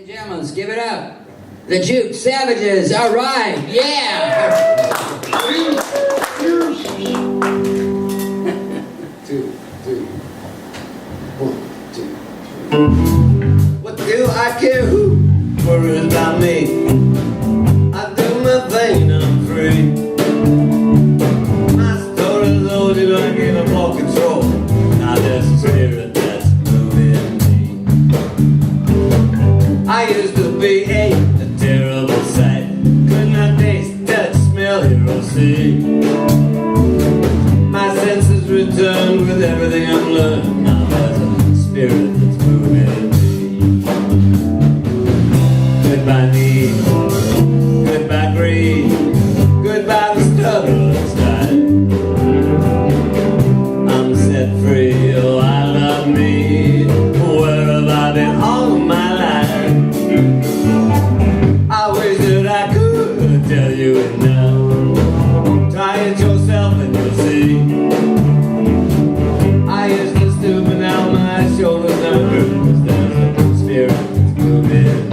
Gentlemen, give it up. The Jook Savages, all right, yeah! Two, three. 1, 2. What do I care who worries about me? I do my thing and I'm free. My story's loaded, I give up all control. Now there's a spirit that's moving me. I used to be a terrible sight. Could not taste, touch, smell, hear or see. My senses returned with everything I've learned. Now there's a spirit that's moving me. Goodbye need, goodbye greed, goodbye the struggle inside. I'm set free, oh I love me. Where have I been all of my life? I wish that I could tell you it now. Try it yourself and you'll see. I used to stoop but now my shoulders are bruised. There's a spirit that's moving.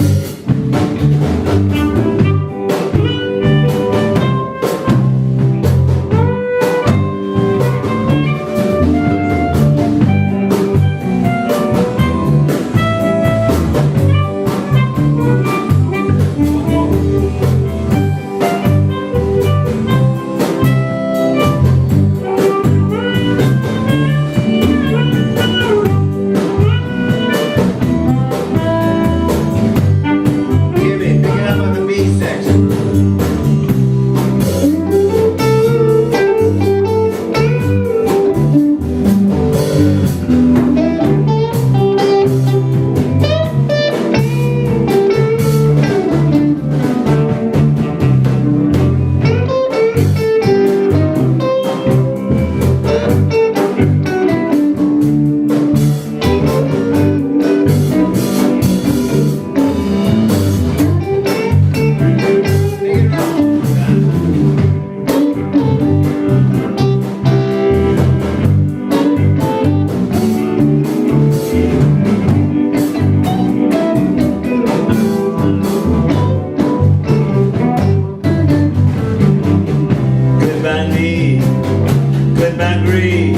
Goodbye greed,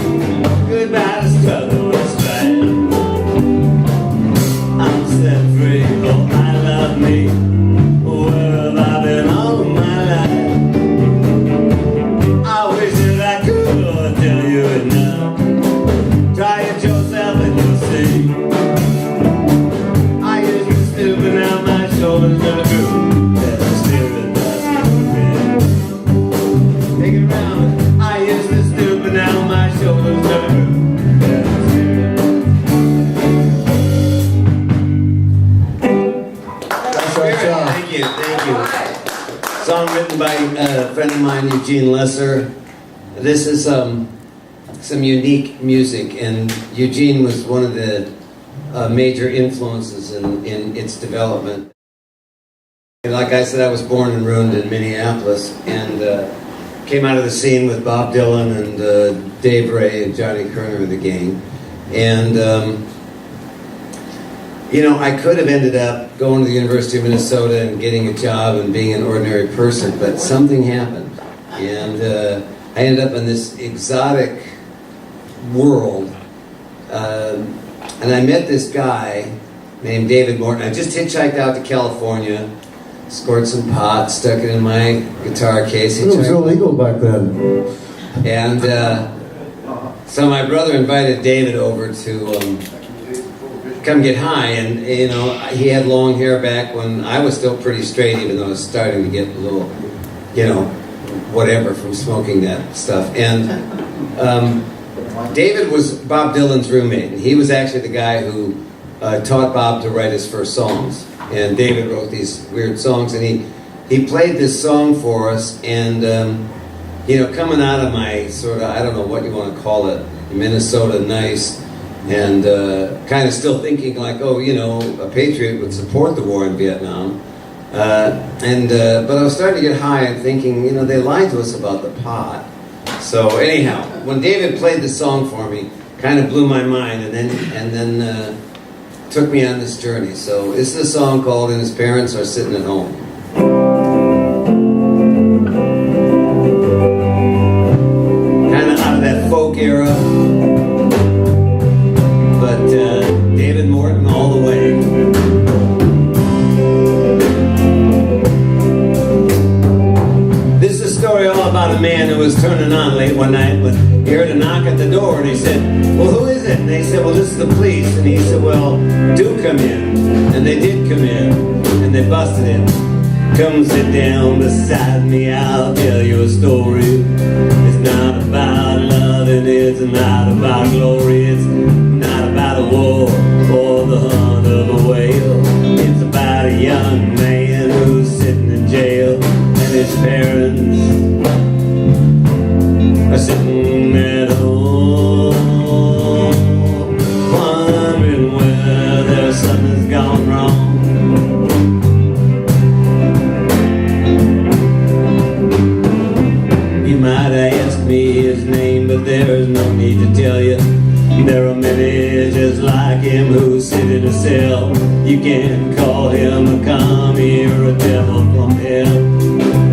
goodbye the struggle and strife. I'm set free, oh I love me. Where have I been all of my life? I wish that I could tell you it now. Try it yourself and you'll see. I used to stoop but now my shoulders are drooped. There's a spirit that's moving. Take it around. I used to stoop but now my shoulders are drooped. There's a spirit. That's right, John. Thank you, thank you. Song written by a friend of mine, Eugene Lesser. This is some unique music, and Eugene was one of the major influences in its development. And like I said, I was born and ruined in Minneapolis, and came out of the scene with Bob Dylan and Dave Ray and Johnny Kerner of the gang. And you know, I could have ended up going to the University of Minnesota and getting a job and being an ordinary person, but something happened. And I ended up in this exotic world. And I met this guy named David Morton. I just hitchhiked out to California, scored some pot, stuck it in my guitar case. It was illegal back then. And so my brother invited David over to come get high, and you know, he had long hair back when I was still pretty straight, even though I was starting to get a little, you know, whatever from smoking that stuff. And David was Bob Dylan's roommate, and he was actually the guy who taught Bob to write his first songs. And David wrote these weird songs, and he played this song for us, and you know, coming out of my sort of, I don't know what you want to call it, Minnesota nice, and kind of still thinking like, oh, you know, a patriot would support the war in Vietnam. But I was starting to get high and thinking, you know, they lied to us about the pot. So anyhow, when David played the song for me, kind of blew my mind, and then took me on this journey. So this is a song called "And His Parents Are Sitting at Home." Kind of out of that folk era, but David Morton all the way. This is a story all about a man who was turning on late one night, but he heard a knock at the door, and he said, "Well, who is it?" And they said, "Well, this is the police." And he said, "Well, do come in." And they did come in, and they busted in. "Come sit down beside me, I'll tell you a story. It's not about love and it's not about glory. It's not about a war or the hunt of a whale. It's about a young man who's sitting in jail, and his parents are sitting at home, wondering where their son has gone wrong. You might ask me his name, but there's no need to tell you. There are many just like him who sit in a cell. You can call him a commie or a devil from hell.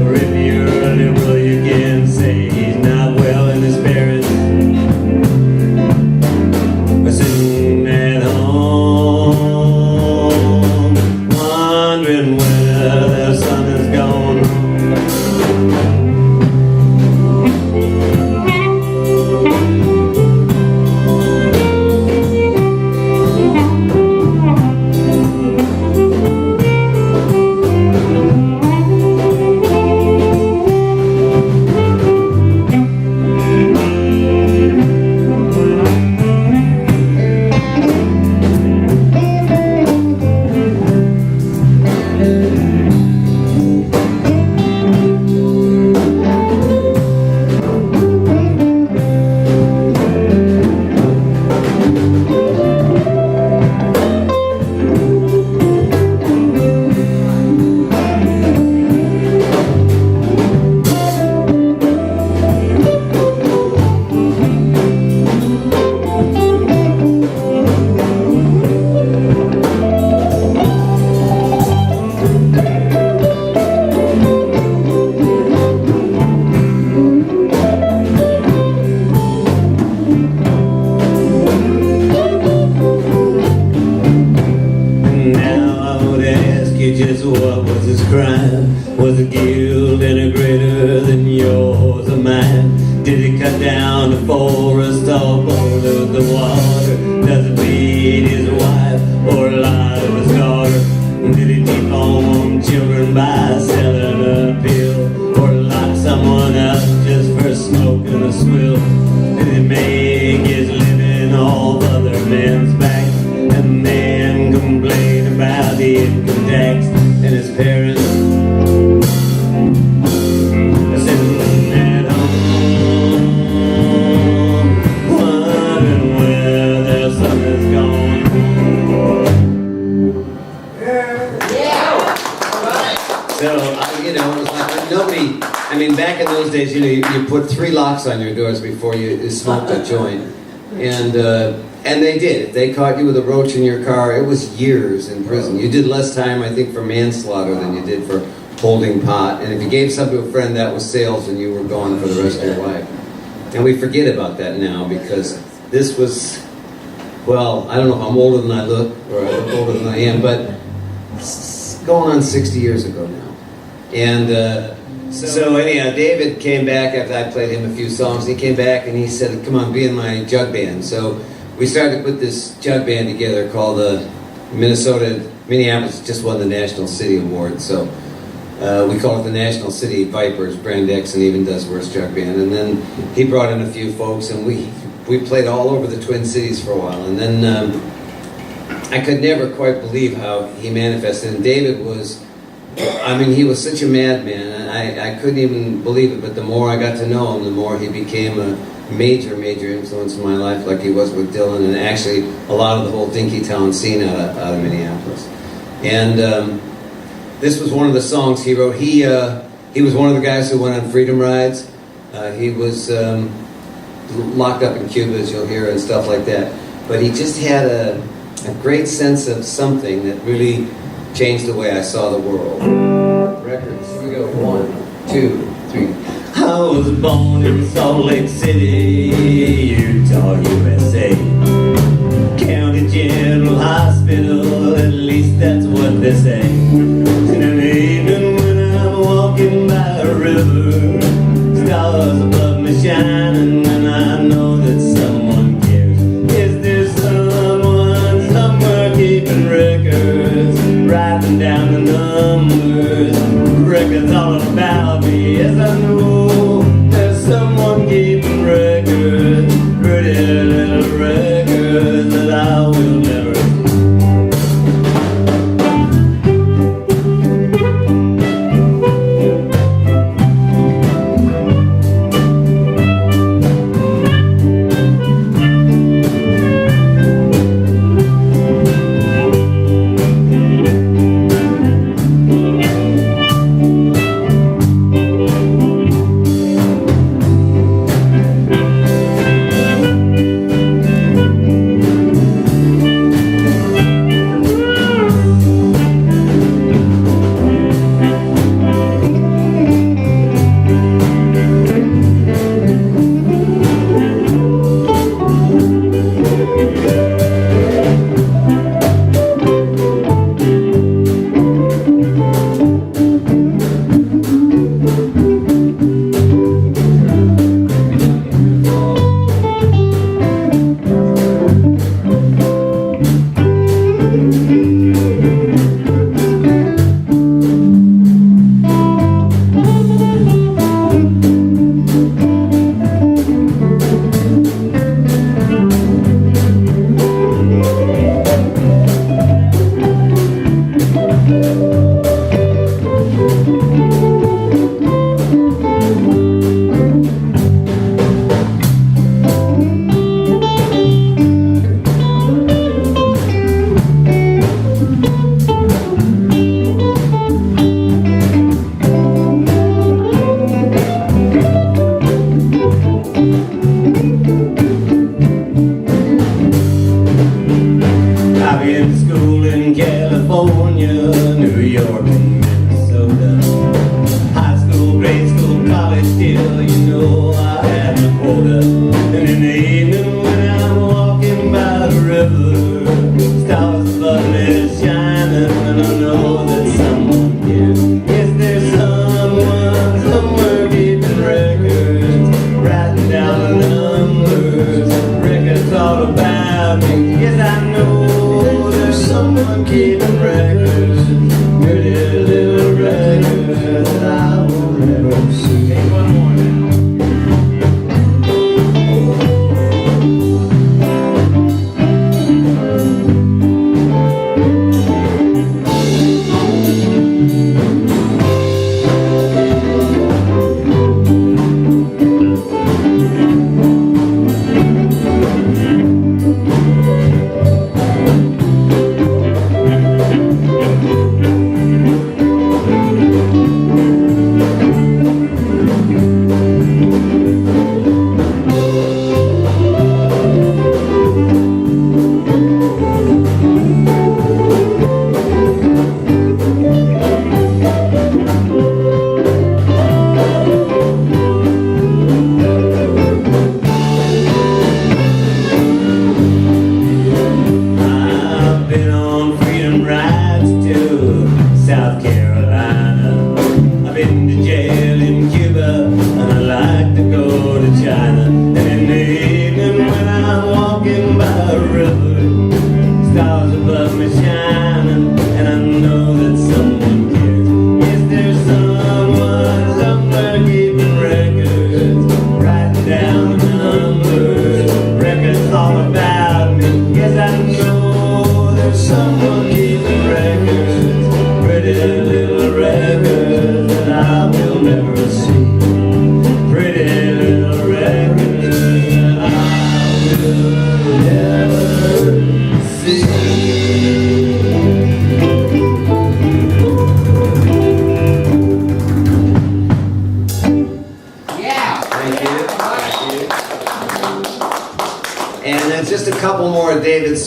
Or if you're a liberal, you can say he's not well, and his parents are sitting at home, wondering where their son has gone wrong. Just what was his crime? Was it guilt any greater than yours or mine? Did he cut down the forest or pollute the water? Does it beat his wife or lie to his daughter? Did he deform children by selling a pill? Or lock someone up just for smoking a swill? Did he make his living off other men's backs? And then complain about the income tax? And his parents are sitting at home, wondering where their son has gone. Yeah. All right. So, you know, it was like nobody, I mean, back in those days, you know, you put 3 locks on your doors before you smoked a joint. And they did. If they caught you with a roach in your car, it was years in prison. You did less time, I think, for manslaughter than you did for holding pot. And if you gave some to a friend, that was sales, and you were gone for the rest of your life. And we forget about that now because this was, well, I don't know if I'm older than I look, or I look older than I am, but going on 60 years ago now. And so anyhow, David came back after I played him a few songs. He came back and he said, "Come on, be in my jug band." So we started to put this jug band together called Minneapolis just won the National City Award. So we call it the National City Vipers. Brand X and even does Worst Jug Band. And then he brought in a few folks, and we played all over the Twin Cities for a while. And then I could never quite believe how he manifested. And David was, I mean, he was such a madman, and I couldn't even believe it. But the more I got to know him, the more he became a major influence in my life, like he was with Dylan, and actually a lot of the whole Dinkytown scene out of Minneapolis. And this was one of the songs he wrote. He was one of the guys who went on freedom rides. He was locked up in Cuba, as you'll hear, and stuff like that. But he just had a great sense of something that really changed the way I saw the world. Records. Here we go. 1, 2, 3. I was born in Salt Lake City, Utah, USA. County General Hospital, at least that's what they say. And an evening when I'm walking by a river, stars above me shining, and I know that someone cares. Is there someone somewhere keeping records, writing down the numbers, records all about me? Yes, I know there's someone keeping records, pretty little records that I will never. I've been to school in California, New York, and Minnesota. High school, grade school, college, still, you know I had my quota. And in the evening when I'm walking by the river, stars above me shining, and I know that someone cares. Is there someone somewhere keeping records, writing down the numbers, records all about me? Yes, I know there's someone keeping records, pretty little records that I will never see. Hey, one more now.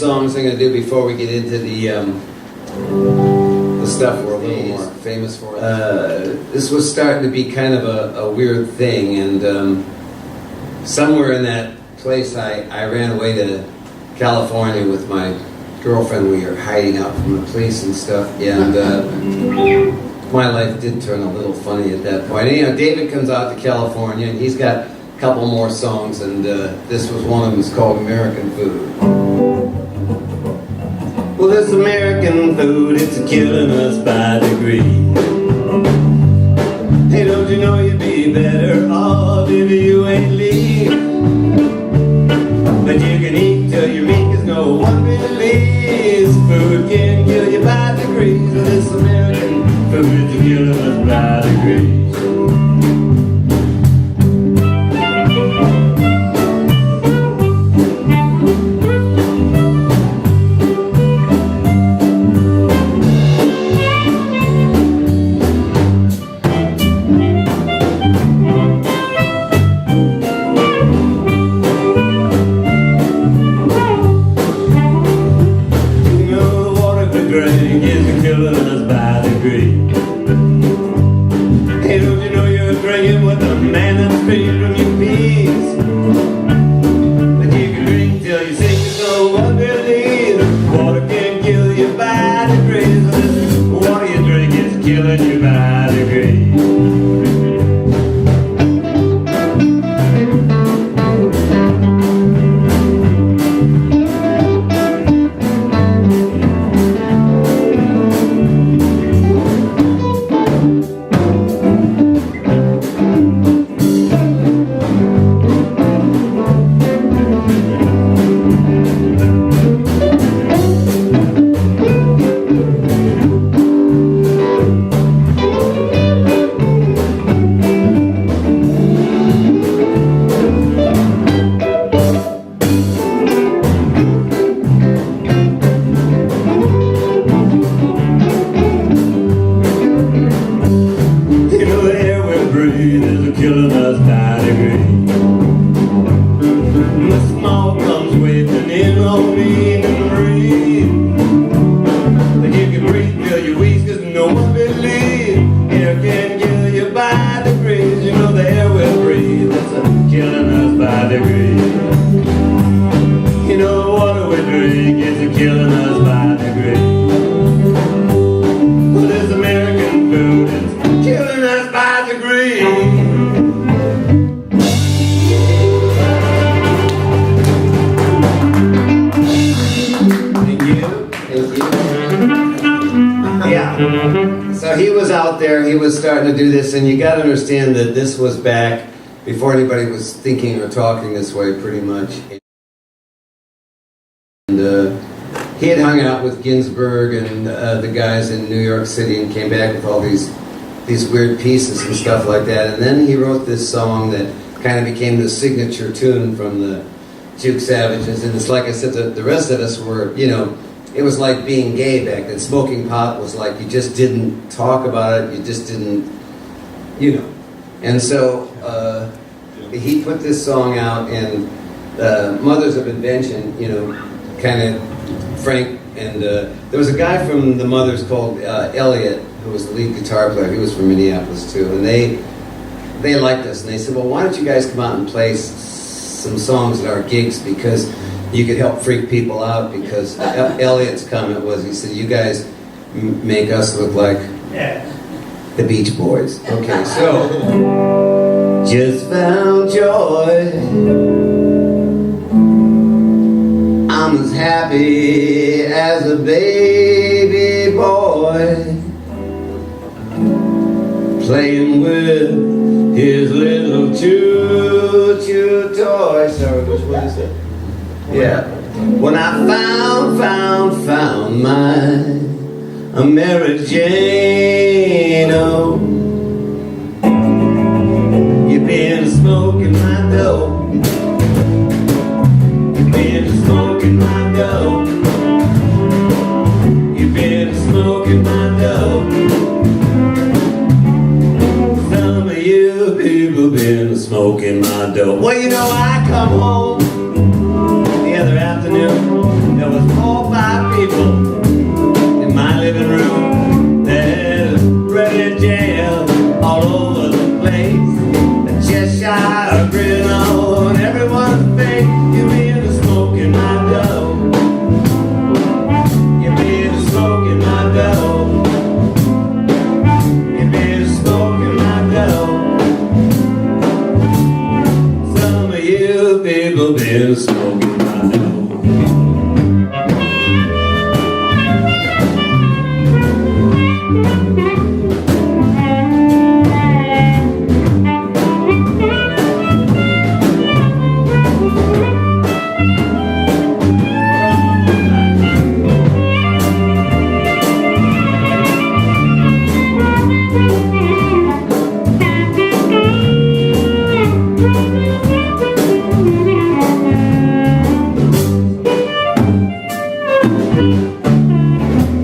songs I'm going to do before we get into the stuff we're a little more famous for. This was starting to be kind of a weird thing, and somewhere in that place I ran away to California with my girlfriend. We were hiding out from the police and stuff, and my life did turn a little funny at that point. And, you know, David comes out to California, and he's got a couple more songs, and this was one of them. It's called American Food. Well, this American food, it's killing us by degree. Hey, don't you know you'd be better off if you ain't leave? But you can eat till you're meat, 'cause no one believes food can kill you by degrees. Well, this American food, it's killing us by degrees. Hey, don't you know you're drinking with the man that's free from your peas? But you can drink till you're sick, 'cause no one believes water can kill you by degrees. This water you drink is killing you by degrees. Killing us by degree. The smoke comes wafting in on me and breathe. But you can breathe till you wheeze, 'cause no one believes air can kill you by degrees. You know the air we breathe, it's killing us by degrees. You know the water we drink is killing us by degrees. Well, this American food is killing us by degrees. So he was out there, he was starting to do this, and you got to understand that this was back before anybody was thinking or talking this way, pretty much. And he had hung out with Ginsberg and the guys in New York City, and came back with all these weird pieces and stuff like that. And then he wrote this song that kind of became the signature tune from the Jook Savages. And it's like I said, the rest of us were, you know, it was like being gay back then. Smoking pot was like, you just didn't talk about it, you just didn't, you know. And so he put this song out, and Mothers of Invention, you know, kind of Frank, and there was a guy from the Mothers called Elliot, who was the lead guitar player. He was from Minneapolis too, and they liked us, and they said, well, why don't you guys come out and play some songs at our gigs, because you could help freak people out. Because Elliot's comment was, he said, you guys make us look like the Beach Boys. Okay, so just found joy, I'm as happy as a baby boy, playing with his little choo-choo toy. Sorry, which one is it? Yeah. When I found my Mary Jane, oh, you've been smoking my dough, you've been smoking my dough, you've been smoking my dough. Some of you people been smoking my dough. Well, you know, I come home the other afternoon, the There was 4 or 5 people in my living room. There's ready jail all over the place. A Cheshire grin on everyone's face. You been a smoking my dough. You been a smoking my dough. You been a smoking my dough. Some of you people been smoking my dough.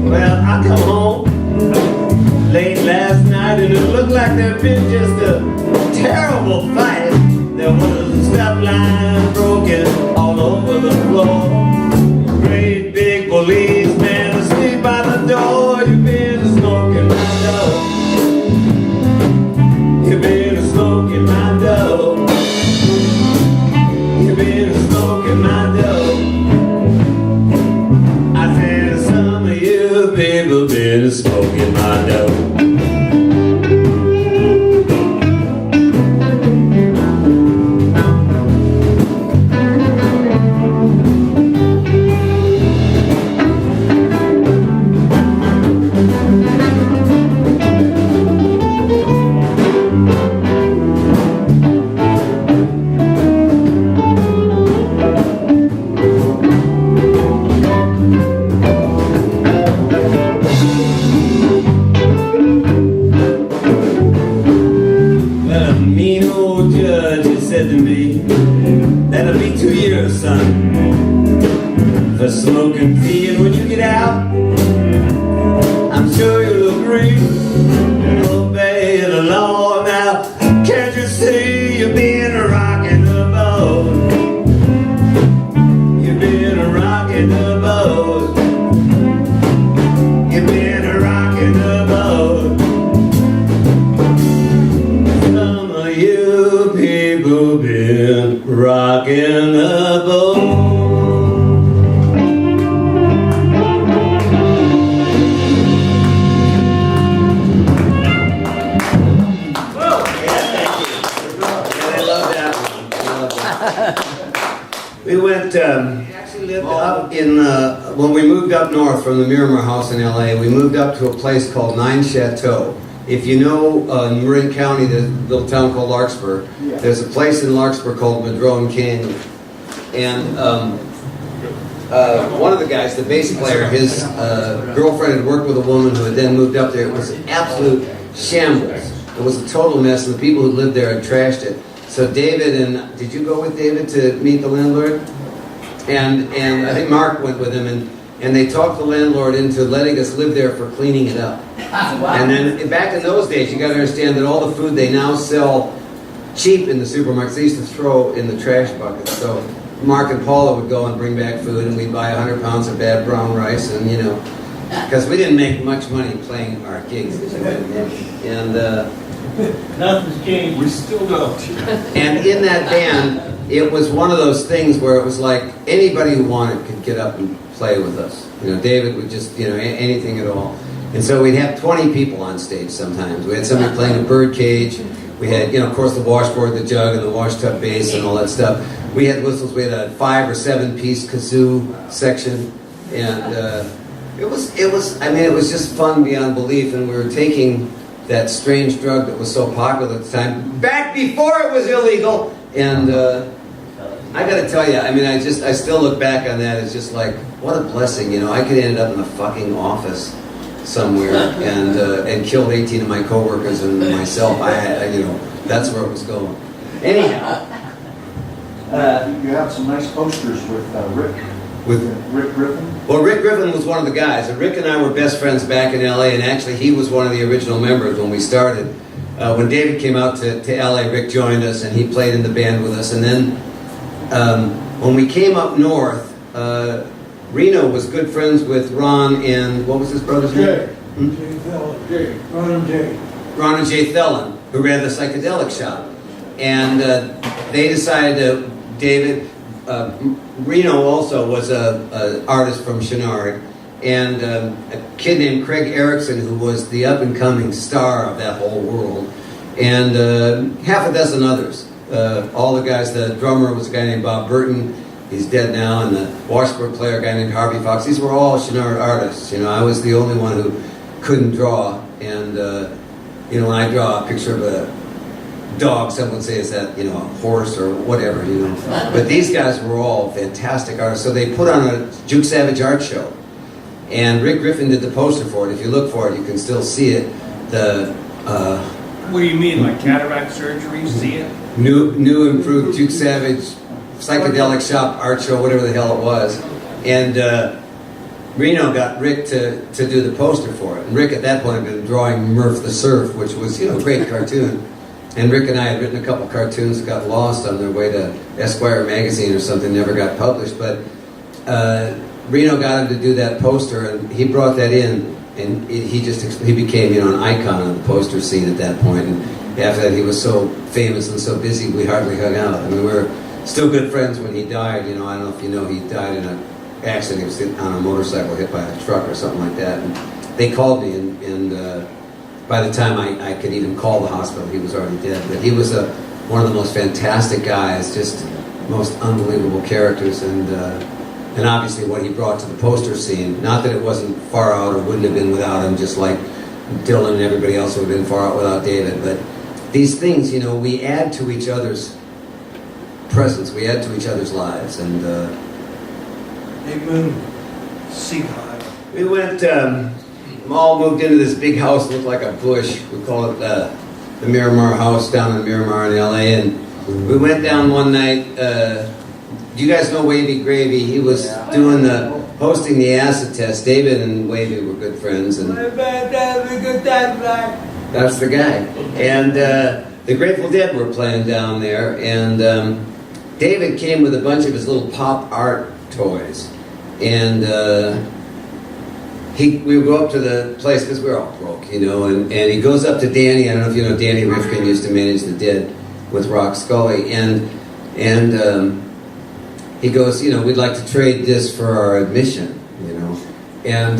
Well, I come home late last night and it looked like there'd been just a terrible fight. There was a stop line broken all over the floor. Great big policeman asleep by the door. You've been smoking my dough. You've been smoking my dough. You've been smoking my dough. I said some of you people been smoking my dough. Well, a mean old judge had said to me, that'll be 2 years, son, for smoking tea. And when you get out, I'm sure you'll agree and obey the law. Now, can't you see you've been rocking the boat? You've been rocking the boat. You've been rocking the boat. Some of you people been rocking the boat. I love that one. I love that. We went, we actually lived up in, when we moved up north from the Miramar house in LA, we moved up to a place called Nine Chateau. If you know in Marin County, there's a little town called Larkspur. There's a place in Larkspur called Madrone Canyon. And one of the guys, the bass player, his girlfriend had worked with a woman who had then moved up there. It was an absolute shambles. It was a total mess, and the people who lived there had trashed it. So David and, did you go with David to meet the landlord? And I think Mark went with him, and they talked the landlord into letting us live there for cleaning it up. Wow. And then back in those days, you got to understand that all the food they now sell cheap in the supermarkets, they used to throw in the trash buckets. So Mark and Paula would go and bring back food, and we'd buy 100 pounds of bad brown rice, and you know, because we didn't make much money playing our gigs. And Nothing's changed. We still don't. and in that band, it was one of those things where it was like anybody who wanted could get up and play with us. You know, David would just, you know, anything at all. And so we'd have 20 people on stage sometimes. We had somebody playing a bird cage. We had, you know, of course, the washboard, the jug, and the wash tub bass and all that stuff. We had whistles. We had a 5 or 7 piece kazoo section. And it was, I mean, it was just fun beyond belief. And we were taking that strange drug that was so popular at the time, back before it was illegal. And I got to tell you, I mean, I still look back on that as just like, what a blessing, you know. I could end up in a fucking office somewhere and killed 18 of my coworkers and myself. I you know, that's where it was going. Anyhow, You have some nice posters with Rick. with Rick Griffin. well, Rick Griffin was one of the guys. And Rick and I were best friends back in LA, and actually he was one of the original members when we started. When David came out to LA, Rick joined us, and he played in the band with us. And then when we came up north, Reno was good friends with Ron and, what was his brother's name? Jay. Jay. Ron and Jay. Ron and Jay Thelen, who ran the psychedelic shop. And they decided to, David, Reno also was an artist from Chenard, and a kid named Craig Erickson, who was the up-and-coming star of that whole world, and half a dozen others. All the guys, the drummer was a guy named Bob Burton, he's dead now, and the washboard player, a guy named Harvey Fox. These were all Chenard artists. You know, I was the only one who couldn't draw, and you know, when I draw a picture of a dog, someone would say, is that, you know, a horse or whatever, you know. But these guys were all fantastic artists. So they put on a Jook Savage art show. And Rick Griffin did the poster for it. If you look for it, you can still see it. The What do you mean, like cataract surgery? See it? new improved Jook Savage psychedelic shop art show, whatever the hell it was. And Reno got Rick to do the poster for it. And Rick at that point had been drawing Murph the Surf, which was, you know, a great cartoon. And Rick and I had written a couple cartoons that got lost on their way to Esquire magazine or something, never got published. But Reno got him to do that poster, and he brought that in, and he became, you know, an icon of the poster scene at that point. And after that, he was so famous and so busy, we hardly hung out. I mean, we were still good friends when he died. You know, I don't know if you know, he died in an accident. He was on a motorcycle, hit by a truck or something like that. And they called me, and by the time I could even call the hospital, he was already dead. But he was one of the most fantastic guys, just most unbelievable characters, and obviously what he brought to the poster scene. Not that it wasn't far out or wouldn't have been without him, just like Dylan and everybody else would have been far out without David. But these things, you know, we add to each other's presence, we add to each other's lives, and Big Moon. Sea High. we went. All moved into this big house, looked like a bush. We call it the Miramar House down in Miramar in LA. And we went down one night. Do you guys know Wavy Gravy? He was hosting the acid test. David and Wavy were good friends, and that's the guy. And the Grateful Dead were playing down there, and David came with a bunch of his little pop art toys, and we would go up to the place, because we were all broke, you know, and he goes up to Danny. I don't know if you know, Danny Rifkin used to manage the Dead with Rock Scully, and he goes, you know, we'd like to trade this for our admission, you know, and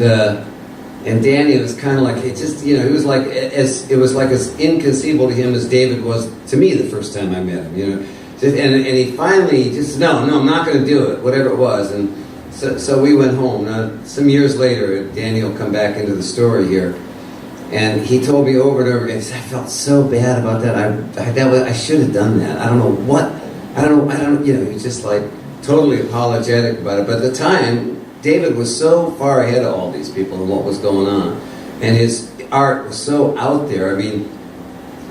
Danny was kind of like, it just, you know, it was like as inconceivable to him as David was to me the first time I met him, you know, and he finally just, no, I'm not going to do it, whatever it was, and so we went home. Now, some years later, Danny will come back into the story here, and he told me over and over again, he said, I felt so bad about that. I should have done that. I don't know what. I don't. You know, he was just like totally apologetic about it. But at the time, David was so far ahead of all these people and what was going on, and his art was so out there. I mean,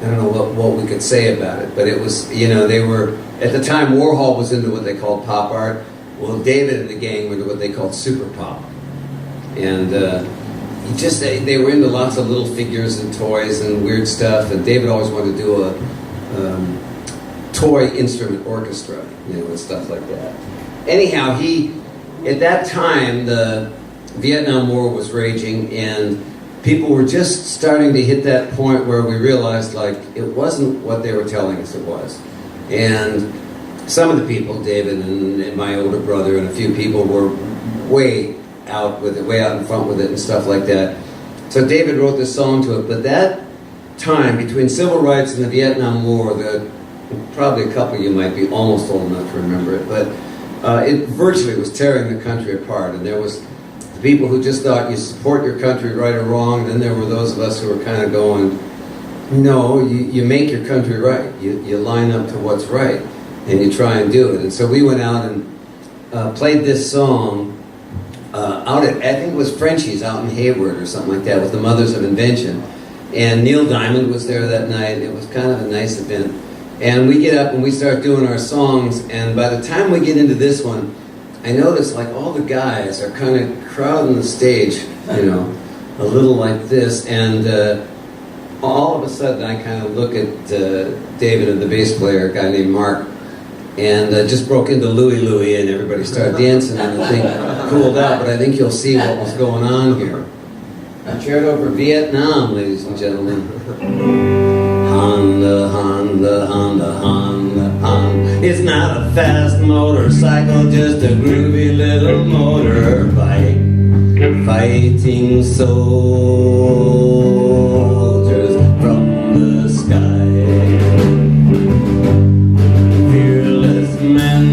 I don't know what we could say about it, but it was, you know, they were at the time. Warhol was into what they called pop art. Well, David and the gang were into what they called super pop, and they were into lots of little figures and toys and weird stuff. And David always wanted to do a toy instrument orchestra, you know, and stuff like that. Anyhow, at that time, the Vietnam War was raging, and people were just starting to hit that point where we realized, like, it wasn't what they were telling us it was, and some of the people, David and my older brother and a few people, were way out with it, way out in front with it and stuff like that. So David wrote this song to it. But that time between civil rights and the Vietnam War, probably a couple of you might be almost old enough to remember it, but it virtually was tearing the country apart. And there was the people who just thought you support your country right or wrong. Then there were those of us who were kind of going, no, you make your country right. You line up to what's right, and you try and do it. And so we went out and played this song out at, I think it was Frenchie's out in Hayward or something like that, with the Mothers of Invention. And Neil Diamond was there that night. It was kind of a nice event. And we get up and we start doing our songs, and by the time we get into this one, I notice like all the guys are kind of crowding the stage, you know, a little like this, and all of a sudden I kind of look at David and the bass player, a guy named Mark, and just broke into Louie Louie, and everybody started dancing, and the thing cooled out. But I think you'll see what was going on here. I chaired over Vietnam, ladies and gentlemen. Honda, Honda, Honda, Honda, Honda. It's not a fast motorcycle, just a groovy little motorbike. Fighting soldiers from the sky. Fearless men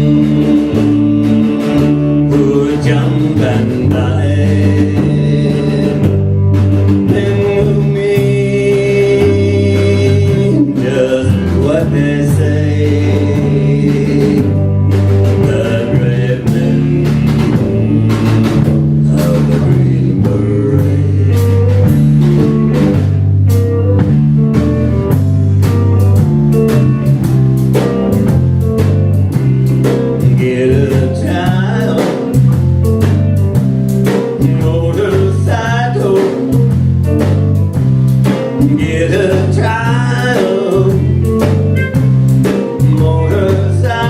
who jump and die. Then we'll mean just what they say. The brave men of the Green Beret. Get a child, motorcycle. Get a child, motorcycle.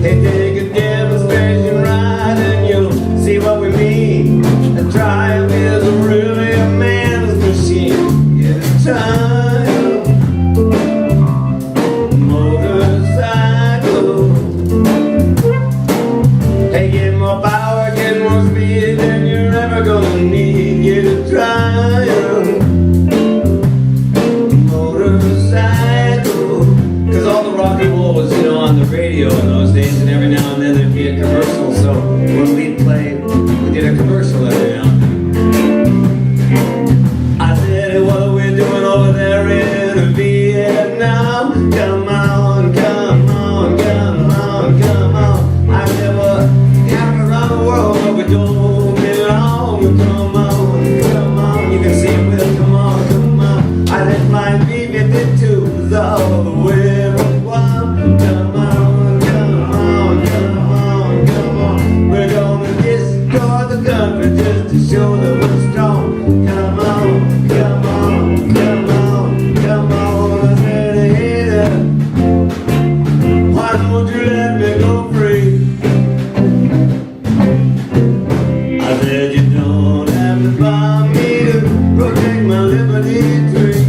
Hey, take a demonstration ride and you'll see what we mean. A drive is really a man's machine. Get a child, motorcycle. Hey, get more power, get more speed than you're ever gonna need. Get a triumph motorcycle. Cause all the rock and roll was, on the radio in those days, and every now and then there'd be a commercial. So when we'd play, we did a commercial every now and then. I said, hey, what are we doing over there in Vietnam? Come on, come on, come on, come on. I said, well, yeah, around the world, but we don't belong. Come on, come on, you can see it with, come on, come on. I said, flying B-52s all the way from Guam. Come on, come on, come on, come on. We're gonna destroy the country just to show that we're strong. Come on, come on, come on, come on. I said, hey there, why don't you let me go free? I said, you don't have to bomb me to protect my liberty tree.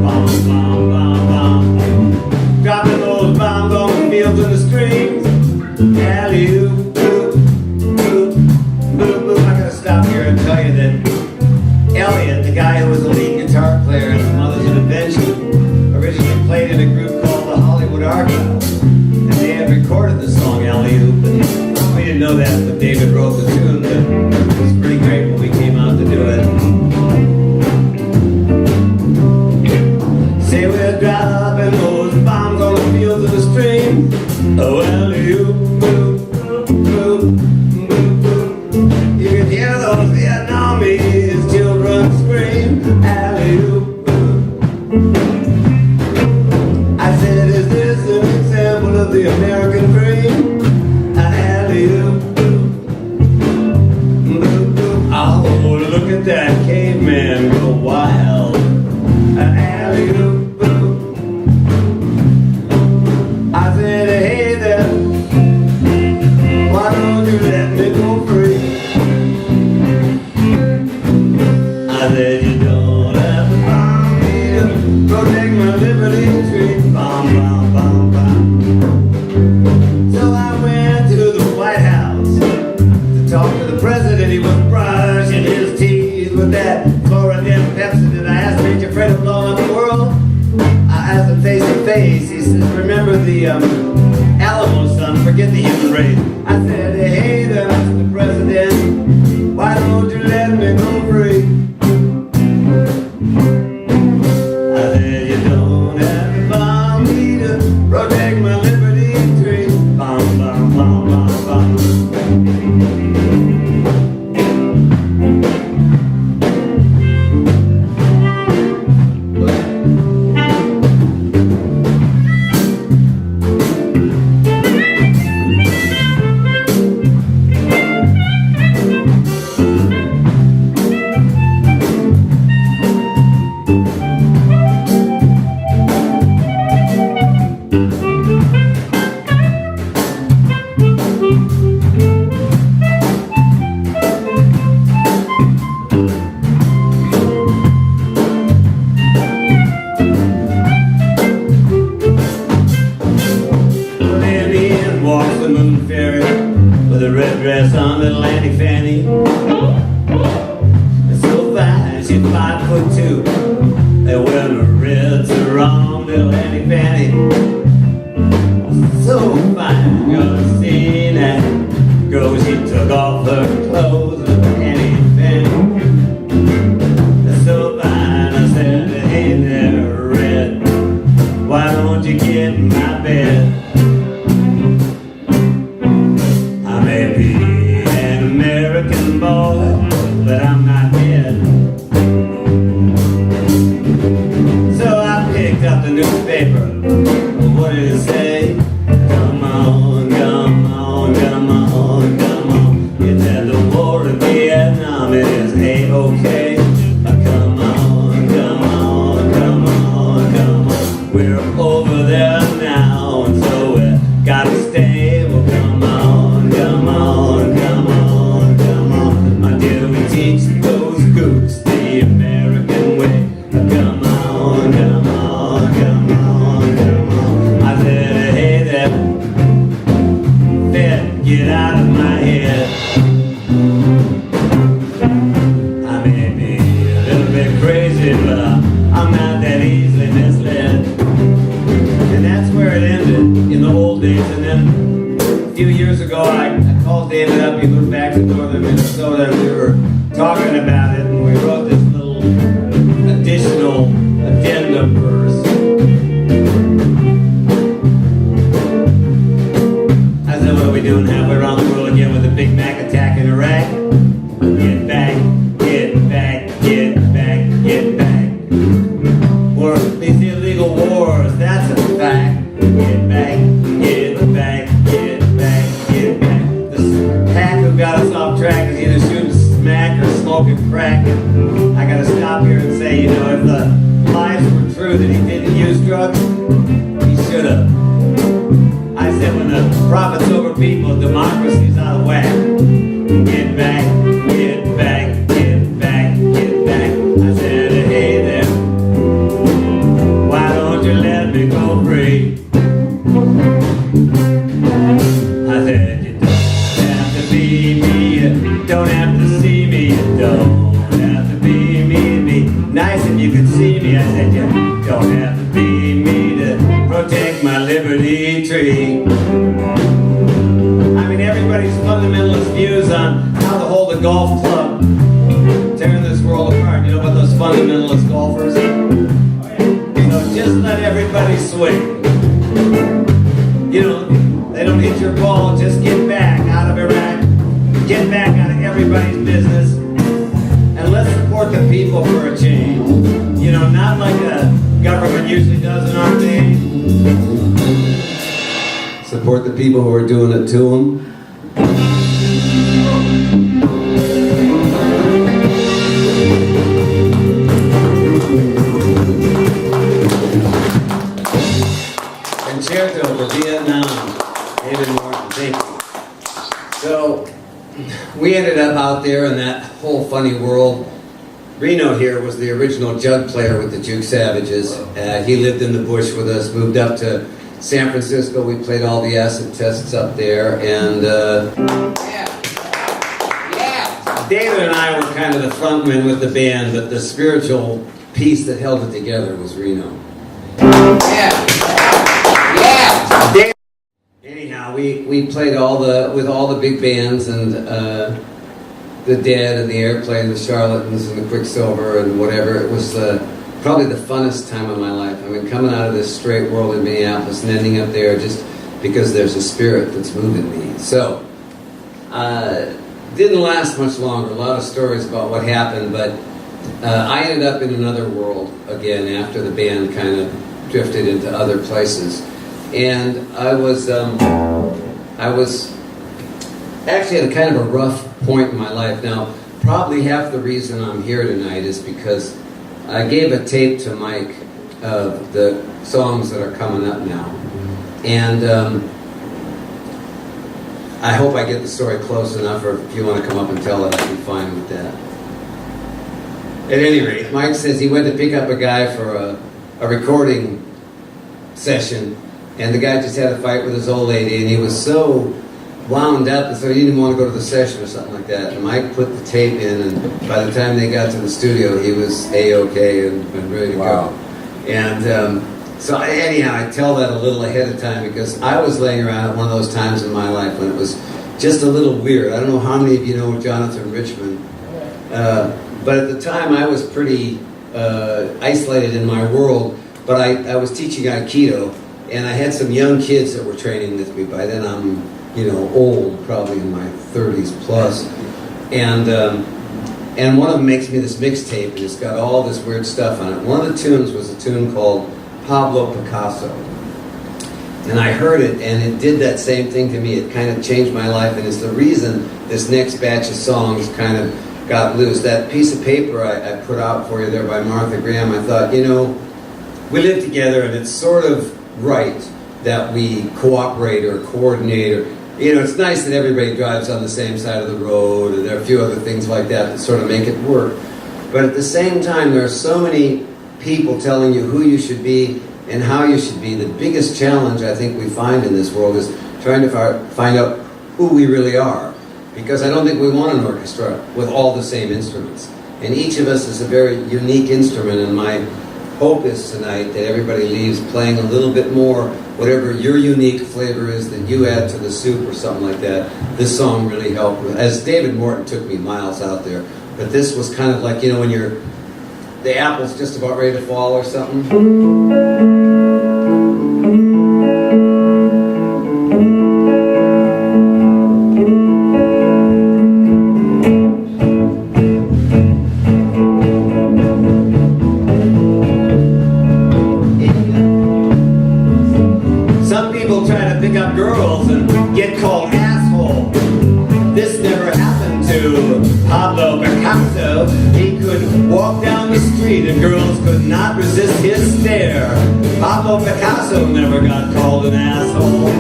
Bomb, bomb, bomb, bomb. Dropping those bombs on the fields and the streams. Alley-oop, boop, boop, boop, boop. I gotta stop here and tell you that Elliot, the guy who was the lead guitar player in the Mothers of Invention, originally played in a group called the Hollywood Archives. And they had recorded the song Alley-oop, and we didn't know that, but David wrote the tune, but it was pretty great when we came out to do it. Say we're dropping those bombs on the fields of the stream. Oh, alley-oop, boop, boop, boop, boop. You can hear those Vietnamese children scream. Alley-oop, boop. I said, is this an example of the American dream? Alley-oop, boop, boop, boop. Oh, look at that caveman go wild. Alley-oop, boop. I said, hey there, why don't you let me go free? I said, you don't have to bomb me to protect my liberty tree. Bomb, bomb, bomb, bomb. So I went to the White House to talk to the president. He was brushing his teeth with that Florida Pepsi that I asked me, you afraid of blowing up the world? I asked him face to face. He says, remember the Alamo, son, forget the human race. I said, hey there, Mr. President, why don't you let me go free? I said, you don't have to bomb me to protect my liberty tree. Bomb, bomb, bomb, bomb, bomb. So fine, she's 5'2". And when her ribs are on little Annie Fanny. So fine, gonna see that girl, she took off her clothes, little Annie Fanny. So fine, I said, hey there, Red, why don't you get in my bed? I may be an American boy, but I'm not dead. So I picked up the newspaper. What did it say? Come on, come on, come on, come on. It said the war in Vietnam is A-OK. Come on, come on, come on, come on. We're over there now, and so we gotta stay. Well, come on, come on, come on, come on. Until we teach those gooks the American way. Come on, come on, come on, come on. I said, hey there, Fed, get out of my head. I may be a little bit crazy, but I'm not that easily misled. And that's where it ended in the old days. And then a few years ago, I called David up. He moved back to northern Minnesota, and we were talking about it, and we wrote this little additional addendum verse. I said, what are we doing halfway around the world again with a Big Mac attack in Iraq? Get back, get back, get back, get back. Or these illegal wars, that's a fact. Get back, get back, get back, get back. The pack who got us off track is either shooting smack or smoking crack. And I gotta stop here and say, you know, if the lies were true that he didn't use drugs, he should have. I said, when the profit's over people, democracy's out of whack. Get back, get back, get back, get back. I said, hey there, why don't you let me go free? I said, you don't have to be me, you don't have to see me, you don't have to be me, be nice if you could see me. I said, you don't have to be me to protect my liberty tree. I mean, everybody's fundamentalist views on how to hold a golf club, tearing this world apart. You know about those fundamentalist golfers? So just let everybody swing. You know, they don't hit your ball, just get back out of Iraq, get back out of everybody's business, and let's support the people for a change. You know, not like a government usually does in our day. Support the people who are doing it to them. Concerto for Vietnam. David Martin, thank you. So, we ended up out there in that whole funny world. Reno here was the original jug player with the Jook Savages. He lived in the bush with us, moved up to San Francisco. We played all the acid tests up there, and David and I were kind of the frontmen with the band, but the spiritual piece that held it together was Reno. Anyhow, we played with all the big bands, and the Dead and the Airplane, the Charlatans and the Quicksilver and whatever. It was probably the funnest time of my life. I mean, coming out of this straight world in Minneapolis and ending up there just because there's a spirit that's moving me. So, didn't last much longer. A lot of stories about what happened, but I ended up in another world again after the band kind of drifted into other places. And I was actually at a kind of a rough point in my life. Now, probably half the reason I'm here tonight is because I gave a tape to Mike of the songs that are coming up now. And I hope I get the story close enough, or if you want to come up and tell it, I'd be fine with that. At any rate, Mike says he went to pick up a guy for a recording session, and the guy just had a fight with his old lady, and he was so wound up, and so he didn't want to go to the session or something like that. And Mike put the tape in, and by the time they got to the studio, he was A-OK and ready to go. And so anyhow, I tell that a little ahead of time because I was laying around at one of those times in my life when it was just a little weird. I don't know how many of you know Jonathan Richman, but at the time I was pretty isolated in my world, but I was teaching Aikido, and I had some young kids that were training with me. By then I'm, old, probably in my 30s plus, and one of them makes me this mixtape, and it's got all this weird stuff on it. One of the tunes was a tune called Pablo Picasso. And I heard it, and it did that same thing to me. It kind of changed my life, and it's the reason this next batch of songs kind of got loose. That piece of paper I put out for you there by Martha Graham, I thought, we live together, and it's sort of right that we cooperate or coordinate. Or, it's nice that everybody drives on the same side of the road, and there are a few other things like that sort of make it work. But at the same time, there are so many people telling you who you should be and how you should be. The biggest challenge I think we find in this world is trying to find out who we really are. Because I don't think we want an orchestra with all the same instruments. And each of us is a very unique instrument, and my hope is tonight that everybody leaves playing a little bit more, whatever your unique flavor is that you add to the soup or something like that. This song really helped with. As David Morton took me miles out there, but this was kind of like, when the apple's just about ready to fall or something. Some people try to pick up girls and get called asshole. This never happened to Pablo Picasso. He could walk down the street and girls could not resist his stare. Pablo Picasso never got called an asshole.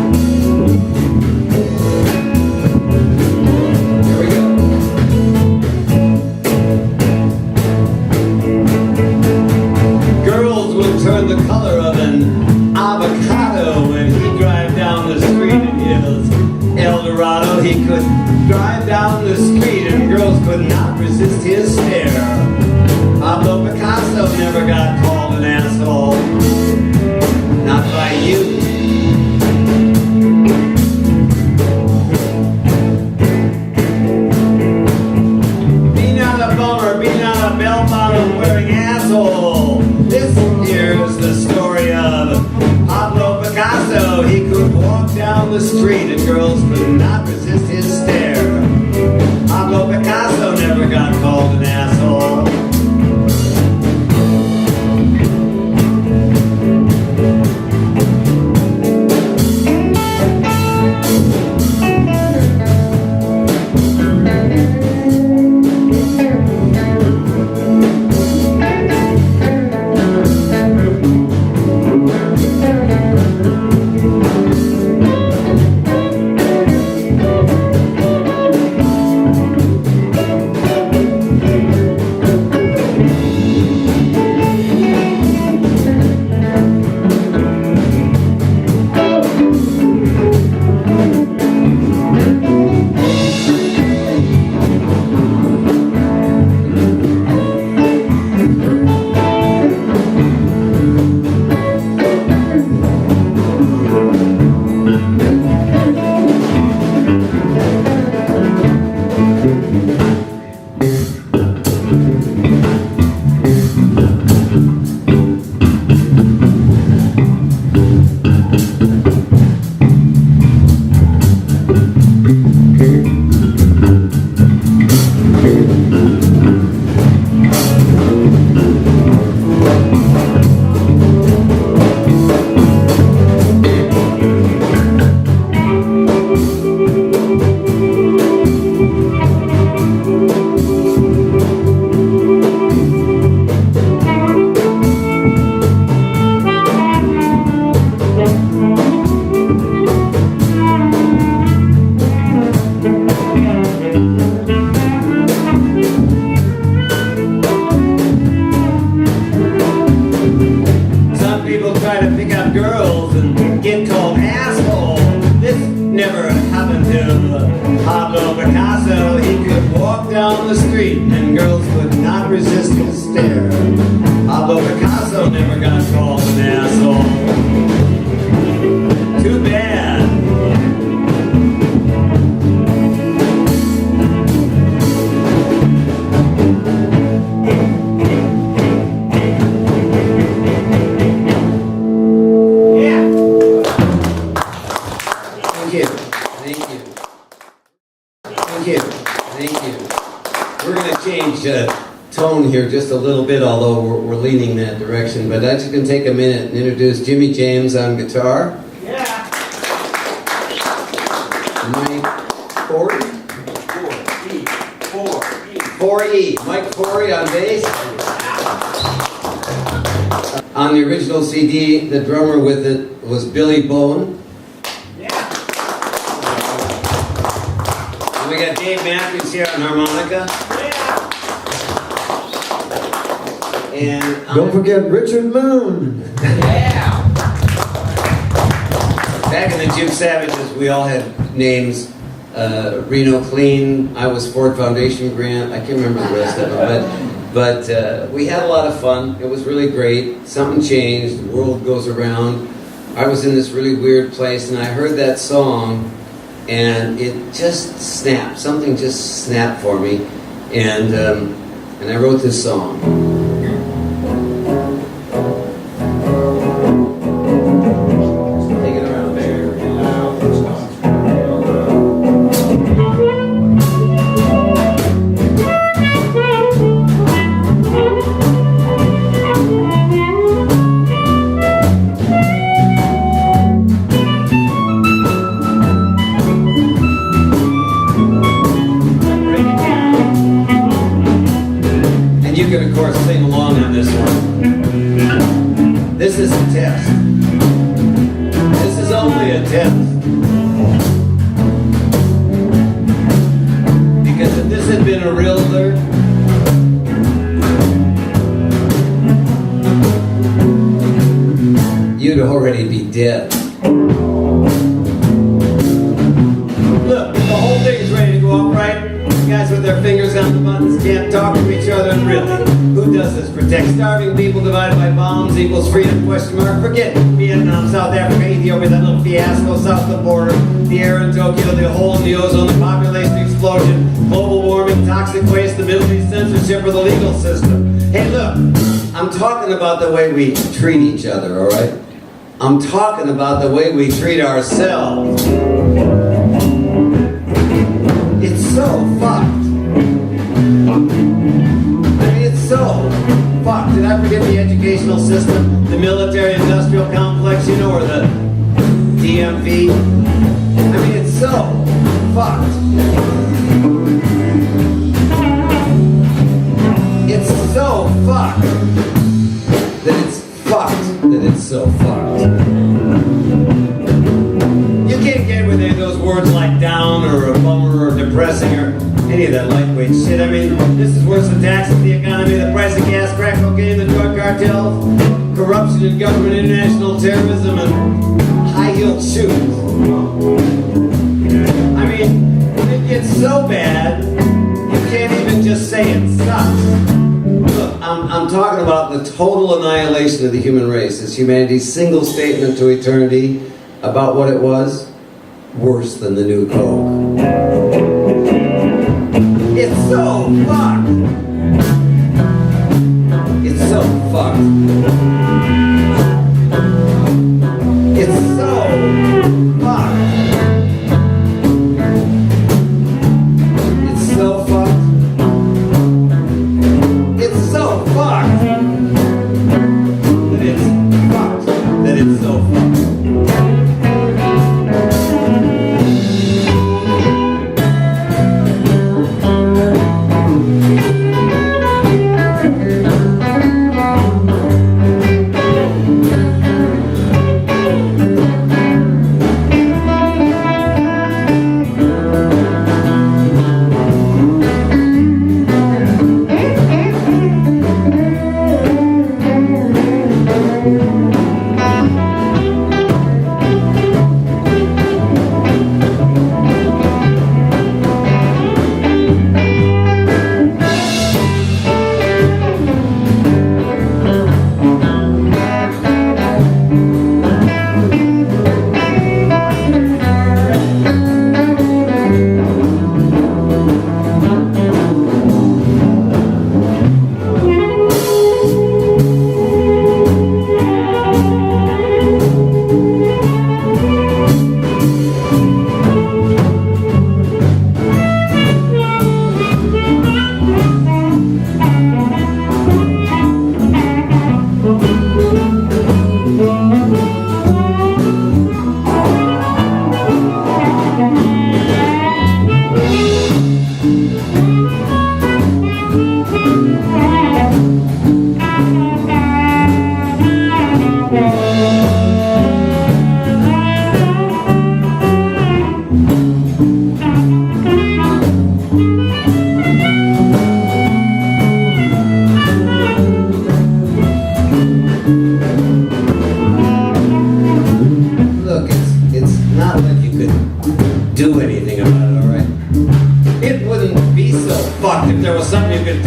Here we go. Girls would turn the color of an avocado when he'd drive down the street in his El Dorado. He could drive down the street and girls could not resist his stare. Pablo Picasso never got called an asshole. Not by you. Be not a bummer, be not a bell-bottom wearing asshole. This here's the story of Pablo Picasso. He could walk down the street and girls could not resist his stare. Pablo Picasso never got called an asshole. street and girls could not resist his stare. Pablo Picasso never got called an asshole. Too bad. Thank you. Thank you. Thank you. Thank you. We're going to change tone here just a little bit, although we're leaning that direction. But I'm just going to take a minute and introduce Jimmy James on guitar. Yeah. Mike Forey. 4E. Mike Forey on bass. On the original CD, the drummer with it was Billy Bone. And we got Dave Matthews here on harmonica. And Don't forget Richard Moon. Yeah. back in the Jook Savages, we all had names. Reno Clean, I was Ford Foundation Grant. I can't remember the rest of them, but we had a lot of fun. It was really great. Something changed. The world goes around. I was in this really weird place, and I heard that song, and it just snapped. Something just snapped for me, and I wrote this song. You can, of course, sing along on this one. This is a test. This is only a test. Because if this had been a real alert, you'd already be dead. Look, the whole thing's ready to go off, right? Guys with their fingers on the buttons can't talk to each other, and really, who does this? Protect starving people divided by bombs equals freedom, question mark. Forget Vietnam, South Africa, Ethiopia, that little fiasco south of the border, the air in Tokyo, the hole in the ozone, the population explosion, global warming, toxic waste, the Middle East censorship, or the legal system. Hey, look, I'm talking about the way we treat each other, all right? I'm talking about the way we treat ourselves. It's so fucked. I mean, it's so fucked. Did I forget the educational system, the military-industrial complex, you know, or the DMV? I mean, it's so fucked. It's so fucked that it's fucked that it's so fucked. You can't get with any of those words like down or a bummer or depressing or any of that lightweight shit. I mean, this is worse than taxes, the economy, the price of gas, crack cocaine, the drug cartels, corruption in government, international terrorism, and high-heeled shoes. I mean, it gets so bad, you can't even just say it sucks. Look, I'm talking about the total annihilation of the human race. It's humanity's single statement to eternity about what it was. Worse than the new Coke. It's so fucked. It's so fucked. It's so fucked. It's so fucked. It's so fucked. That it's fucked. That it's so fucked.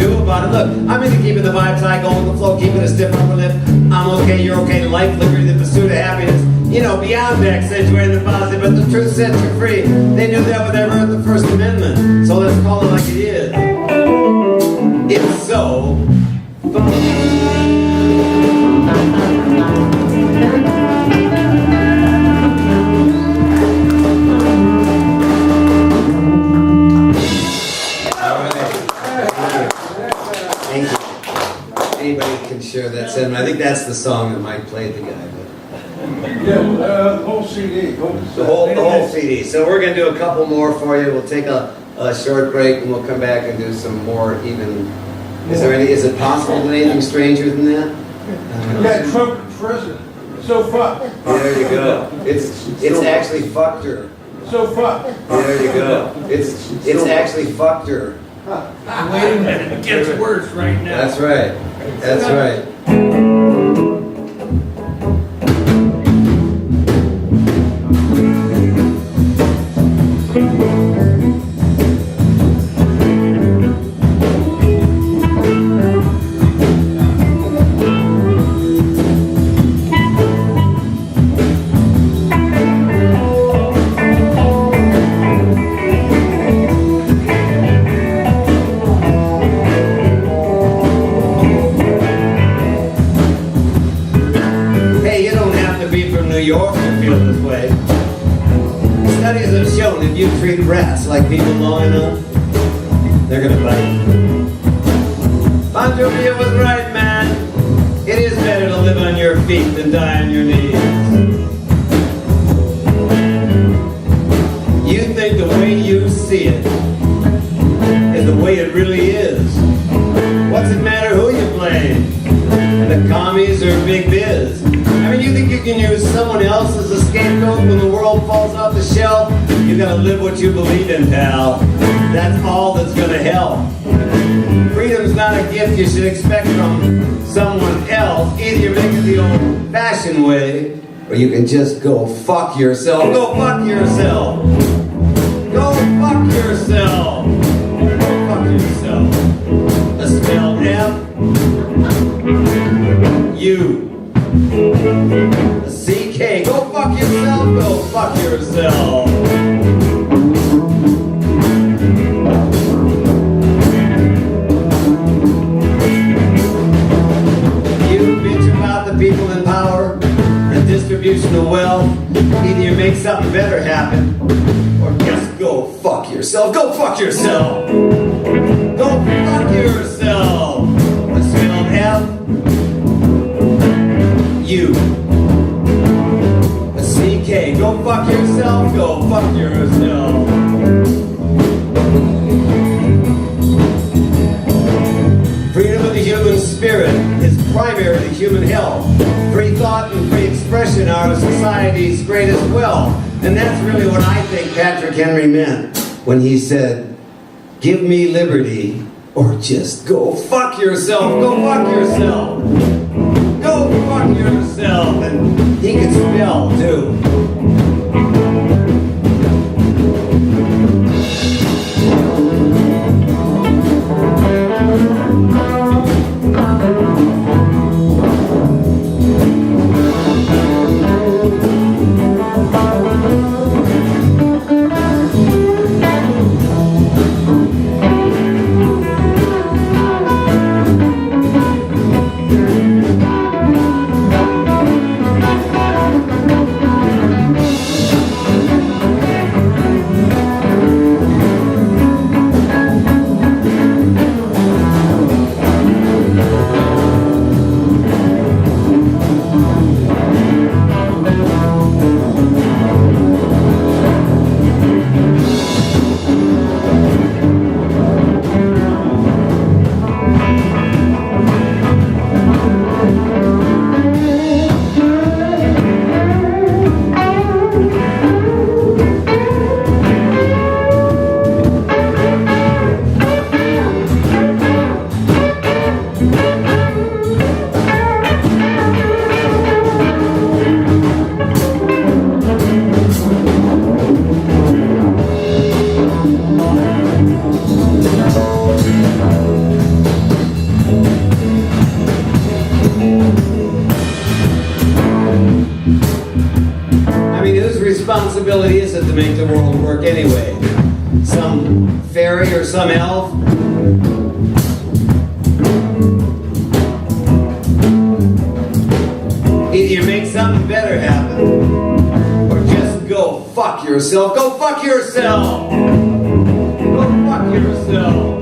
do about it. Look, I'm into keeping the vibes high, going with the flow, keeping a stiff upper lip. I'm okay, you're okay. Life, liberty, the pursuit of happiness. You know, beyond the accentuating the positive, but the truth sets you free. They knew that when they wrote the First Amendment. So let's call it like it is. It's so fun. Anybody can share that sentiment. I think that's the song that Mike played the guy. Yeah, the whole CD. The whole CD. So we're going to do a couple more for you. We'll take a short break and we'll come back and do some more even. Is it possible to do anything stranger than that? Yeah, Trump president. So fucked. There you go. It's actually fucked her. So fucked. There you go. It's actually fucked her. Wait a minute, it gets worse right now. That's right. That's right. New York to feel this way. Studies have shown if you treat rats like people long enough, they're gonna bite. Bon Jovi was right, man. It is better to live on your feet than die on your knees. You think the way you see it is the way it really is. What's it matter who you blame? The commies or big biz? I mean, you think you can use someone else as a scapegoat when the world falls off the shelf? You gotta live what you believe in, pal. That's all that's gonna help. Freedom's not a gift you should expect from someone else. Either you make it the old-fashioned way, or you can just go fuck yourself. Go fuck yourself. Go fuck yourself. Go fuck yourself. Let's spell F-U. CK, go fuck yourself, go fuck yourself. You bitch about the people in power and distribution of wealth. Either you make something better happen, or just go fuck yourself. Go fuck yourself. Go fuck yourself. Let's spell F-U. CK, go fuck yourself, go fuck yourself. Freedom of the human spirit is primary to human health. Free thought and free expression are society's greatest wealth. And that's really what I think Patrick Henry meant when he said, give me liberty or just go fuck yourself, go fuck yourself. Go fuck yourself. And he could spell too. responsibility is it to make the world work anyway? Some fairy or some elf? Either you make something better happen, or just go fuck yourself. Go fuck yourself! Go fuck yourself!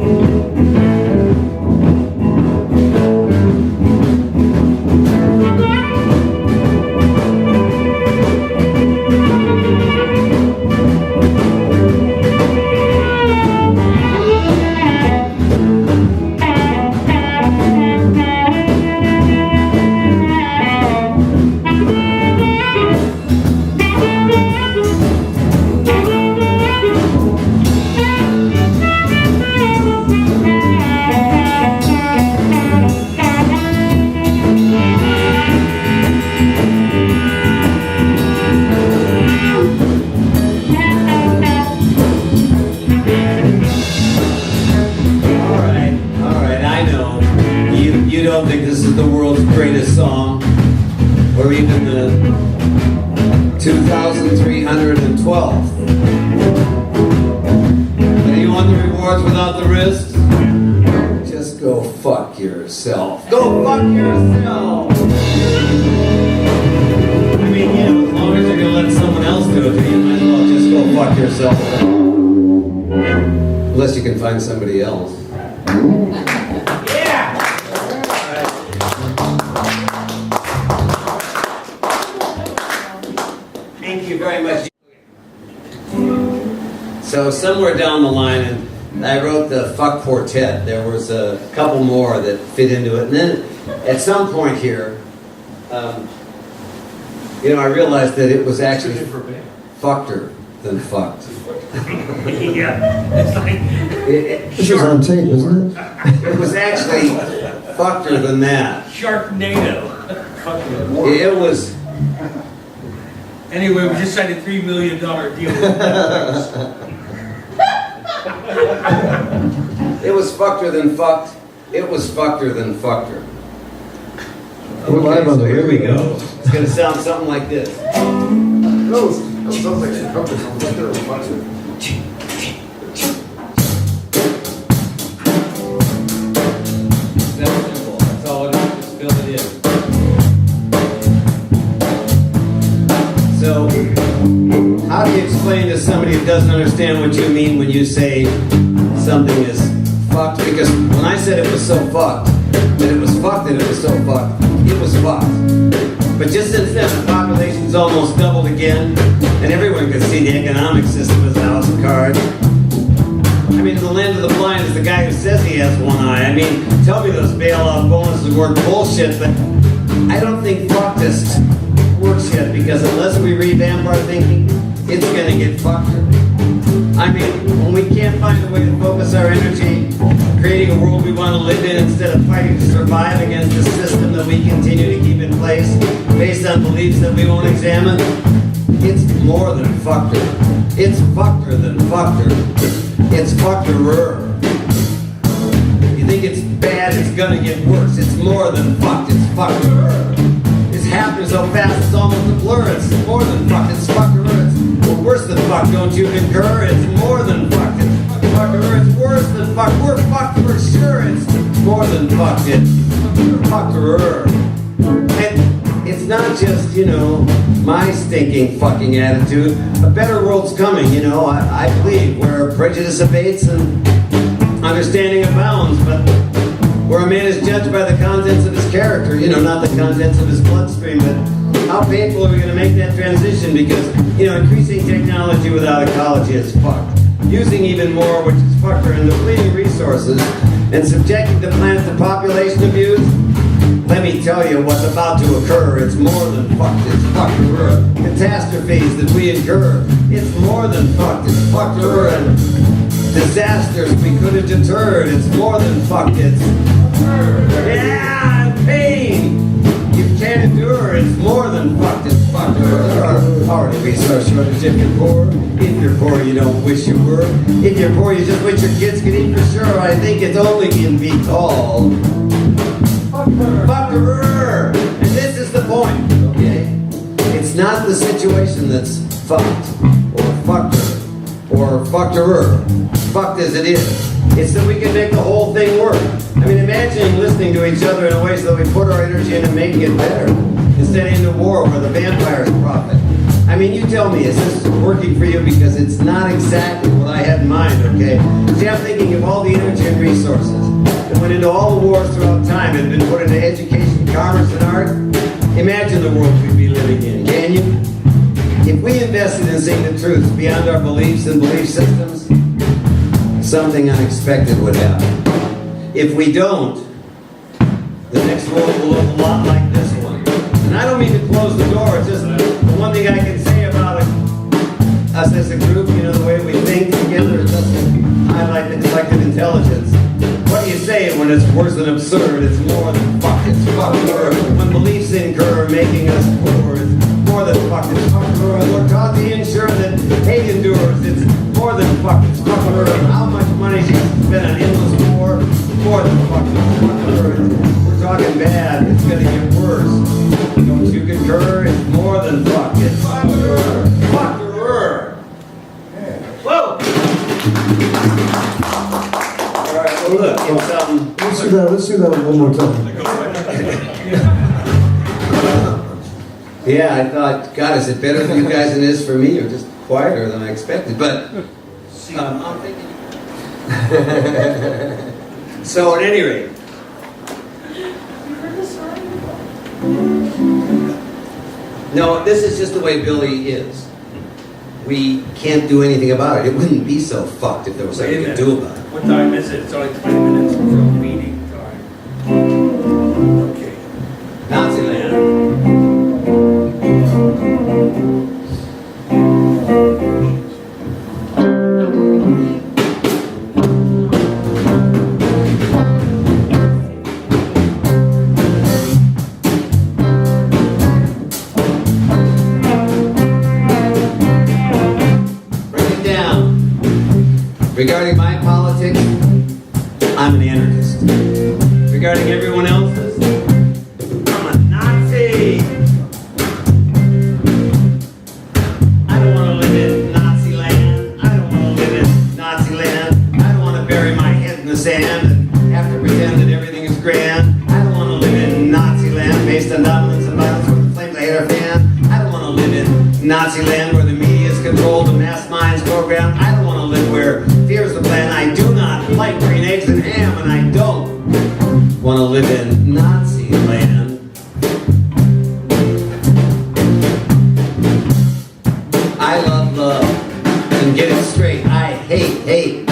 You don't think this is the world's greatest song, or even the 2,312th. But you want the rewards without the risks? Just go fuck yourself. Go fuck yourself! I mean, yeah, as long as you're gonna let someone else do it, then you might as well just go fuck yourself. Unless you can find somebody else. Thank you very much. So somewhere down the line, and I wrote the Fuck Quartet. There was a couple more that fit into it. And then at some point here, I realized that it was actually fuckter than fucked. Yeah, it's like This is on tape, isn't it? It was actually fuckter than that. Sharknado. It was... Anyway, we just signed a $3 million deal with It was fuckter than fucked. It was fuckter than fuckter. We're live on so the here we radio. go. It's going to sound something like this. No, it sounds like some company from there. That's simple. That's all it is. Just fill it in. So, how do you explain to somebody who doesn't understand what you mean when you say something is fucked? Because when I said it was so fucked, that it was fucked, that it was so fucked, it was fucked. But just since then, the population's almost doubled again, and everyone could see the economic system as a house of cards. I mean, in the land of the blind is the guy who says he has one eye. I mean, tell me those bailout bonuses weren't bullshit, but I don't think fucktest works yet, because unless we revamp our thinking, it's gonna get fucked. I mean, when we can't find a way to focus our energy, creating a world we want to live in instead of fighting to survive against a system that we continue to keep in place based on beliefs that we won't examine, it's more than fucker. It's fucker than fucker. It's fuckerer. You think it's bad, it's gonna get worse. It's more than fucked, it's fuckerer. It's happening so fast, it's almost a blur. It's more than fucked, it's fuckerer. It's worse than fucked, don't you concur? It's more than fucked, it's fuckerer. It's worse than fucked, we're fucked for sure. It's more than fucked, it's fuckerer. And it's not just, my stinking fucking attitude. A better world's coming, I believe, where prejudice abates and understanding abounds, but where a man is judged by the contents of his character, not the contents of his bloodstream. But how painful are we going to make that transition? Because, increasing technology without ecology is fucked. Using even more, which is fucker, and depleting resources, and subjecting the planet to population abuse. Let me tell you what's about to occur. It's more than fucked, it's fucker. Catastrophes that we incur, it's more than fucked, it's fucker. And disasters we could have deterred, it's more than fucked, it's yeah, pain you can't endure, it's more than fucked, it's fucker. Already resource shortage if you're poor. If you're poor, you don't wish you were. If you're poor, you just wish your kids could eat for sure. I think it's only can be called fuckerer. And this is the point, okay? It's not the situation that's fucked fucked her, or fucked her, fucked as it is. It's that we can make the whole thing work. I mean, imagine listening to each other in a way so that we put our energy into making it better, instead of into war where the vampires profit. I mean, you tell me, is this working for you? Because it's not exactly what I had in mind, okay? See, I'm thinking of all the energy and resources that went into all the wars throughout time and been put into education, commerce, and art. Imagine the world we'd be living in, can you? If we invested in seeing the truth beyond our beliefs and belief systems, something unexpected would happen. If we don't, the next world will look a lot like this one. And I don't mean to close the door, it's just the one thing I can say about us as a group, you know, the way we think together, it doesn't highlight the collective intelligence. What do you say when it's worse than absurd? It's more than fuck, it's fucker. When beliefs incur making us poor, it's more than fuck, it's fucker. Look, God, the insurance that hate endures, it's more than fuck, it's fucker. How much money do you spend on endless war? More than fuck, it's fucker. We're talking bad, it's gonna get worse. Don't you concur? It's more than fuck, it's fucker. Fucker. Whoa! Alright, well look, it's Let's do that one more time. yeah, I thought, God, is it better for you guys than it is for me, or just quieter than I expected? But I'm thinking. So at any rate, no, this is just the way Billy is. We can't do anything about it. It wouldn't be so fucked if there was something we could do about it. What time is it? It's only 20 minutes until meeting time. Okay. Nazi land. Regarding my politics, I'm an anarchist. Regarding everyone else's, I'm a Nazi. I don't want to live in Nazi land. I don't want to live in Nazi land. I don't want to bury my head in the sand and have to pretend that everything is grand. I don't want to live in Nazi land based on dominance and violence where the flames I hate are fanned. I don't want to live in Nazi land where the media is controlled and mass minds programmed. I don't want to live where fear's the plan. I do not like green eggs and ham, and I don't want to live in Nazi land. I love love, and get it straight, I hate hate.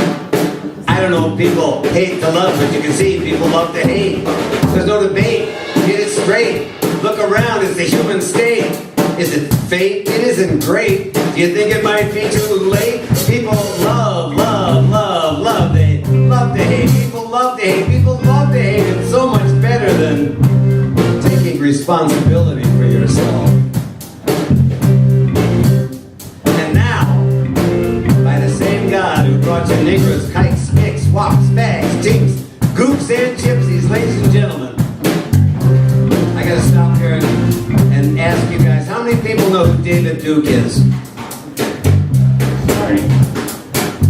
I don't know if people hate to love, but you can see people love to hate. There's no debate, get it straight. Look around, it's the human state. Is it fate? It isn't great. Do you think it might be too late? People love, love, love, love. They love to hate. People love to hate. People love to hate. It's so much better than taking responsibility for yourself. And now, by the same God who brought you niggers, kites, micks, wops, bags, tinks, goops, and gypsies, ladies and gentlemen, I gotta stop here and ask you guys, how many people know who David Duke is?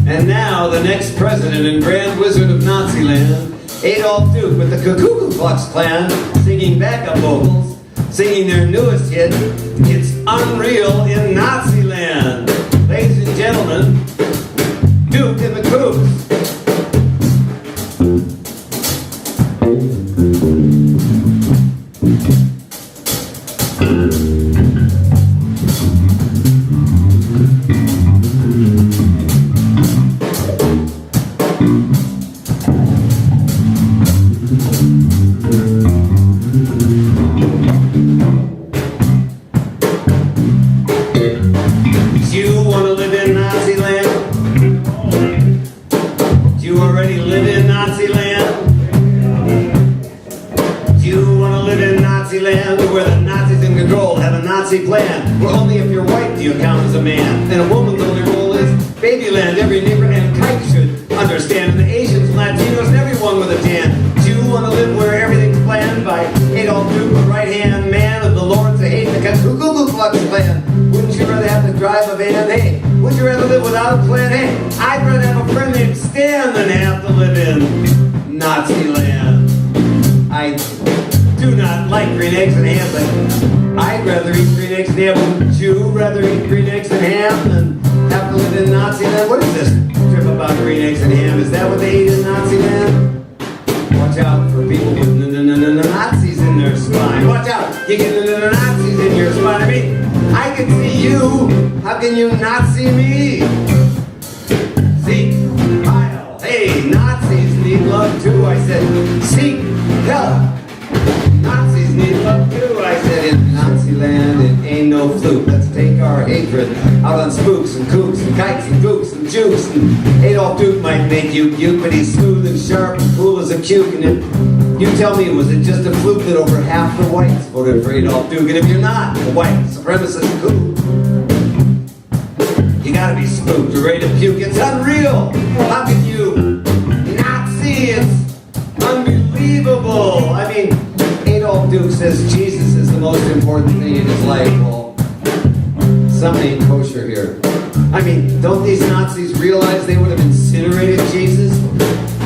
And now, the next president and Grand Wizard of Naziland, Adolf Duke with the Ku Klux Klan, singing backup vocals, singing their newest hit, It's Unreal in Naziland. Ladies and gentlemen, Duke and the Kooks. Plan, where only if you're white do you count as a man, and a woman's only role is babyland. Every nigger and kike should understand, and the Asians, Latinos, and everyone with a tan. Do you want to live where everything's planned by Adolf Duke, the right-hand man of the Lords of Hate, the Ku Klux Klan? Wouldn't you rather have to drive a van? Hey, would you rather live without a plan? Hey, I'd rather have a friend named Stan than have to live in Nazi land. I do not like green eggs and ham, but I'd rather eat green eggs and ham. Would you rather eat green eggs and ham than have to live in Nazi land? What is this trip about green eggs and ham? Is that what they eat in Nazi land? Watch out for people with Nazis in their spine. Watch out, you get Nazis in your spine. I mean, I can see you. How can you not see me? Seek, Kyle. Hey, Nazis need love too. I said, seek help. Nazis need love too. I said, in Nazi land, it ain't no fluke. Let's take our hatred out on spooks and kooks and kites and gooks and jukes. And Adolf Duke might make you puke, but he's smooth and sharp and cool as a cuke. And if you tell me, was it just a fluke that over half the whites voted for Adolf Duke? And if you're not a white supremacist kook, you gotta be spooked or ready to puke. It's unreal. How can you Nazi? It's unbelievable. I mean, Adolf Duke says Jesus is the most important thing in his life. Well, something ain't kosher here. I mean, don't these Nazis realize they would have incinerated Jesus?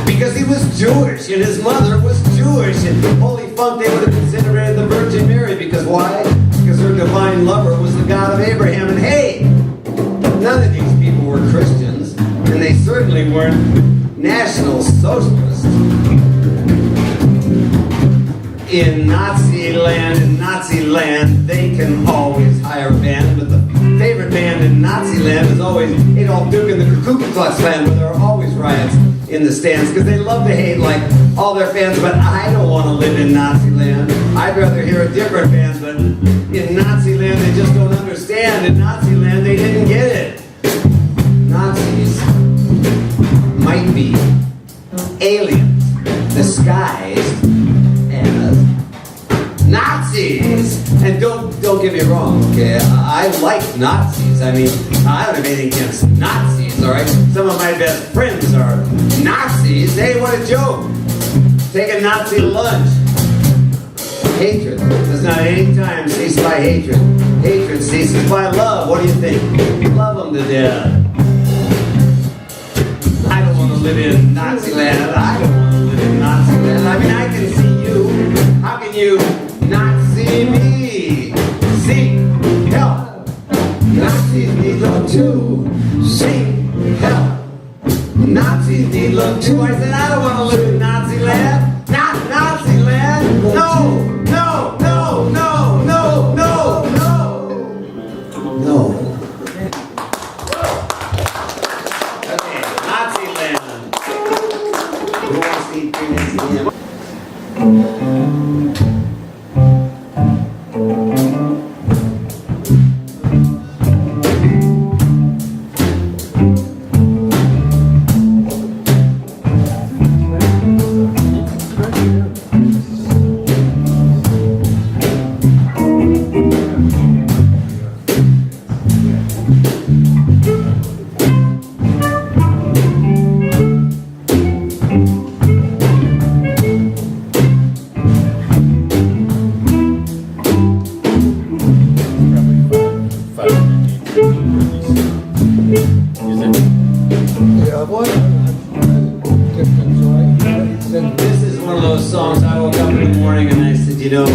Because he was Jewish and his mother was Jewish, and holy funk, they would have incinerated the Virgin Mary. Because why? Because her divine lover was the God of Abraham. And hey, none of these people were Christians, and they certainly weren't National Socialists. In Nazi land, they can always hire a band, but the favorite band in Nazi land is always Adolf Duke and the Ku Klux Klan, where there are always riots in the stands, because they love to hate like all their fans. But I don't want to live in Nazi land. I'd rather hear a different band, but in Nazi land, they just don't understand. In Nazi land, they didn't get it. Nazis might be aliens disguised as Nazis. And don't get me wrong, okay? I like Nazis. I mean, I don't have anything against Nazis, all right? Some of my best friends are Nazis. Hey, what a joke. Take a Nazi lunch. Hatred does not at any time cease by hatred. Hatred ceases by love. What do you think? Love them to death. I don't want to live in Nazi land. I don't want to live in Nazi land. I mean, I can see you. How can you not see me? Seek help. Nazis need love too. Seek help. Nazis need love too. I said, I don't want to live in Nazi land. Not Nazi land. No, no, no, no, no, no, no. No. Okay, Nazi land. Who wants to eat green eggs and ham? This is one of those songs. I woke up in the morning and I said, you know,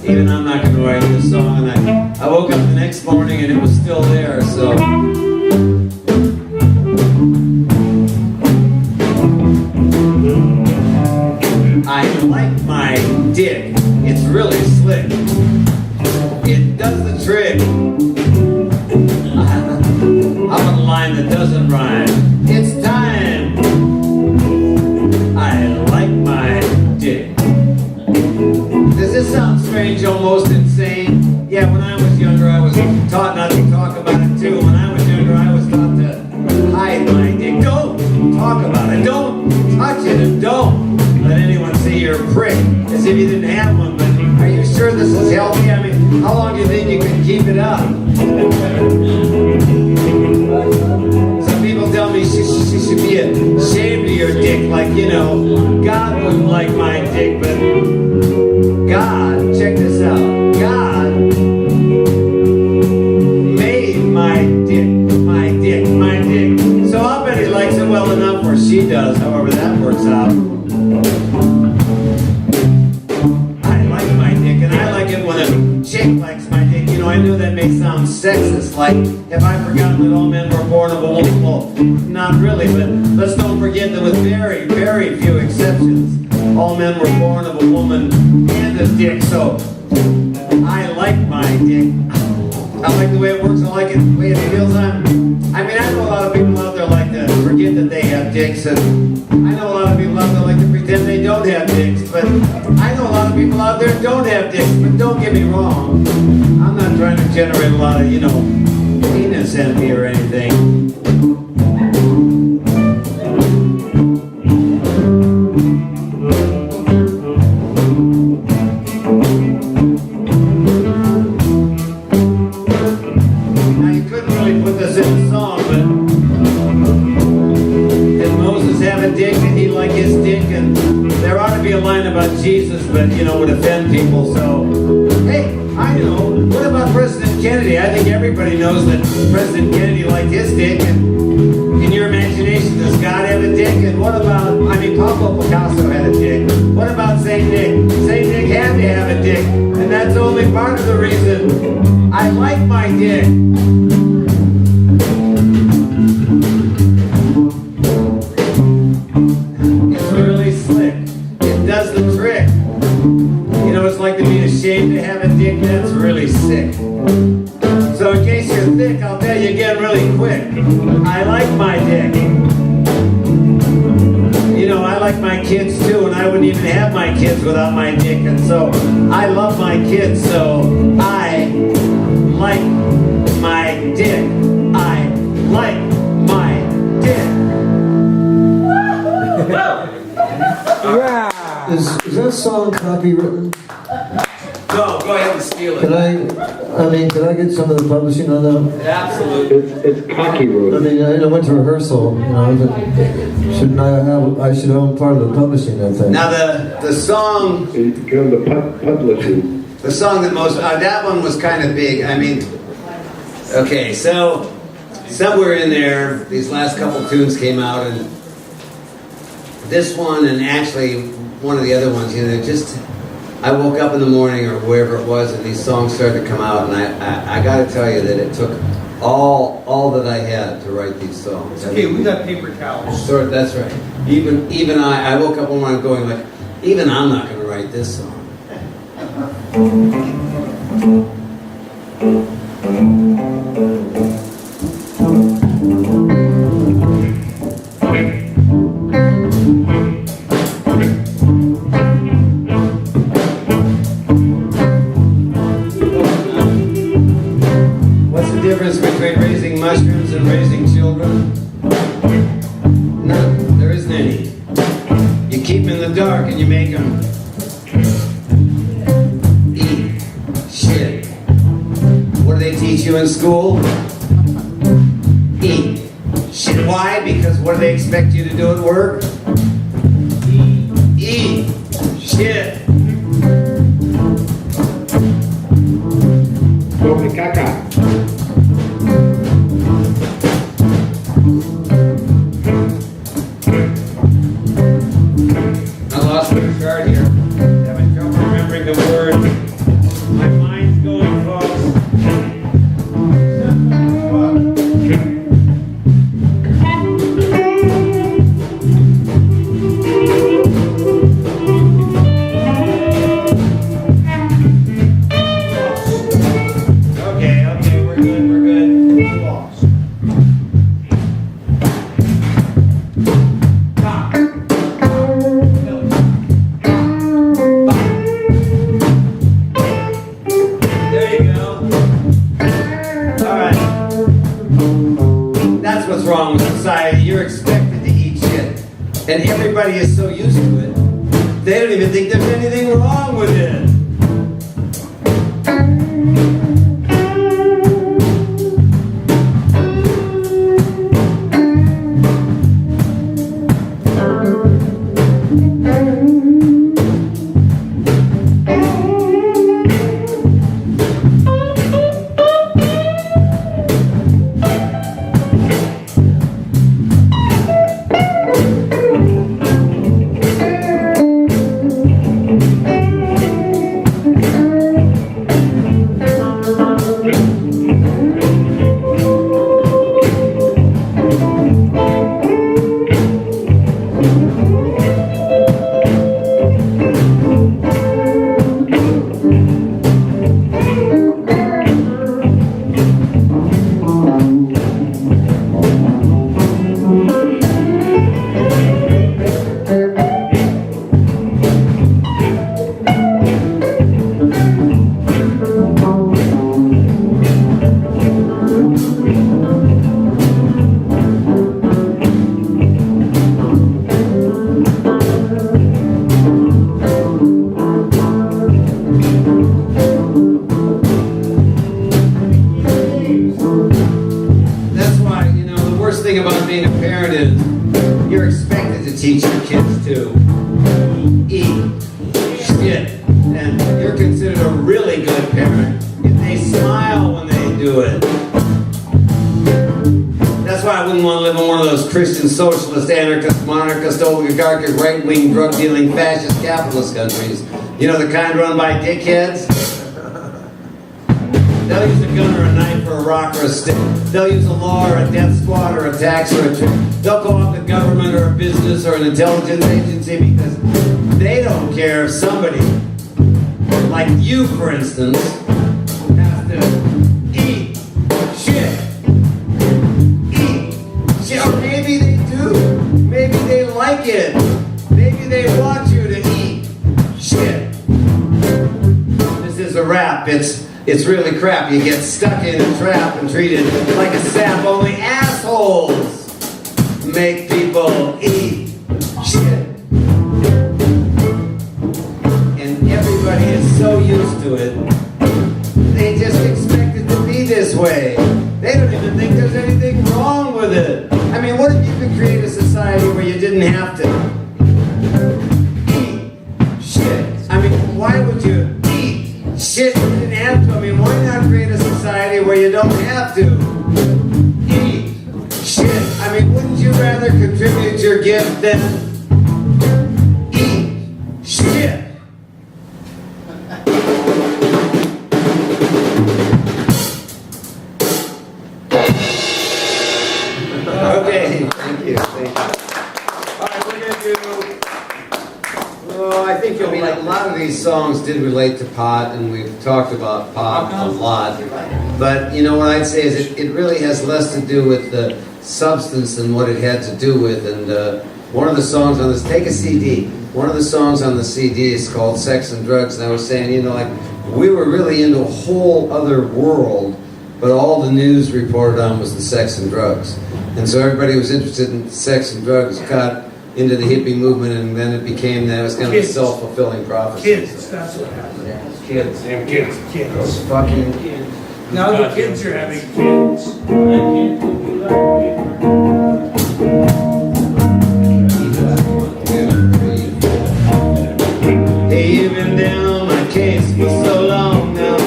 even I'm not going to write this song. And I woke up the next morning and it was still there, so. I like my dick. It's really slick. It does the trick. How about a line that doesn't rhyme? It's time. I like my dick. Does this sound strange, almost insane? Yeah, when I was younger, I was taught not to talk about it too. When I was younger, I was taught to hide my dick. Don't talk about it. Don't touch it. And don't let anyone see your prick as if you didn't have one. But are you sure this is healthy? I mean, how long do you think you can keep it up? Some people tell me she should be ashamed of your dick, like, you know, God wouldn't like my dick, but God, check this out, God made my dick, my I know that may sound sexist, like, have I forgotten that all men were born of a woman? Well, not really, but let's don't forget that with very, very few exceptions, all men were born of a woman and a dick, so I like my dick. I like the way it works, I like it the way it feels. I mean, I know a lot of people out there like to forget that they have dicks, and I know a lot of people out there like to pretend they don't have dicks, but I know a lot of people out there don't have dicks, but don't get me wrong. I'm not trying to generate a lot of, penis envy or anything. Now, you couldn't really put this in a song, but did Moses have a dick and he like his dick? And there ought to be a line about Jesus, but, would offend people, so, hey, I know. What about President Kennedy? I think everybody knows that President Kennedy liked his dick, and in your imagination, does God have a dick? And what about, Pablo Picasso had a dick. What about Saint Nick? Saint Nick had to have a dick, and that's only part of the reason I like my dick. It's really slick. It does the trick. It's like to be ashamed to have a dick. That's really sick. So in case you're thick, I'll tell you again really quick. I like my dick. I like my kids too, and I wouldn't even have my kids without my dick. And so I love my kids, so I like my dick. I like my dick. Is that song copywritten? Go ahead and steal it. Can I get some of the publishing on that? Absolutely. It's cocky road. I went to rehearsal, shouldn't I should own part of the publishing, I think. Now the song, Publishing. the song that most, that one was kind of big. Okay, so somewhere in there, these last couple tunes came out, and this one, and actually one of the other ones, I woke up in the morning or wherever it was, and these songs started to come out, and I got to tell you that it took all that I had to write these songs. Okay, we got paper towels. Sure, that's right. Even I woke up one morning going like, even I'm not going to write this song. What's the difference between raising mushrooms and raising children? None. There isn't any. You keep them in the dark and you make them eat shit. What do they teach you in school? Eat shit. Why? Because what do they expect you to do at work? Eat shit. Come caca. I lost my card here. Having trouble remembering the word. My mind's going, folks. Okay, we're good. Lost. There you go. All right. That's what's wrong with society. You're expected to eat shit. And everybody is so used to it, they don't even think there's anything wrong with it. And you're considered a really good parent if they smile when they do it. That's why I wouldn't want to live in one of those Christian socialist, anarchist, monarchist, oligarchic, right-wing, drug-dealing, fascist, capitalist countries. You know, the kind run by dickheads? They'll use a gun or a knife or a rock or a stick. They'll use a law or a death squad or a tax or a trick. They'll go off the government or a business or an intelligence agency because they don't care if somebody, like you for instance, has to eat shit. Or maybe they do. Maybe they like it. Maybe they want you to eat shit. This is a rap. It's really crap. You get stuck in a trap and treated like a sap. Only assholes make people eat shit. And everybody is so used to it. They just expect it to be this way. They don't even think there's anything wrong with it. I mean, what if you could create a society where you didn't have to eat shit? I mean, why would you eat shit you didn't have to? I mean, why not create a society where you don't have to eat shit? I mean, wouldn't you rather contribute your gift than eat shit? Okay, thank you. All right, we're going to do... Oh, I think you'll be like, a lot of these songs did relate to pot, and we've talked about pot a lot. But, you know, what I'd say is it really has less to do with the substance than what it had to do with. And one of the songs on this, take a CD. One of the songs on the CD is called Sex and Drugs. And I was saying, you know, like, we were really into a whole other world, but all the news reported on was the sex and drugs. And so everybody who was interested in sex and drugs got into the hippie movement, and then it became that. It was kind of a self-fulfilling prophecy. Kids, that's what happened. Kids. Damn kids. Those fucking kids. Now the kids are having kids. Hey, you've been down on my case for so long now.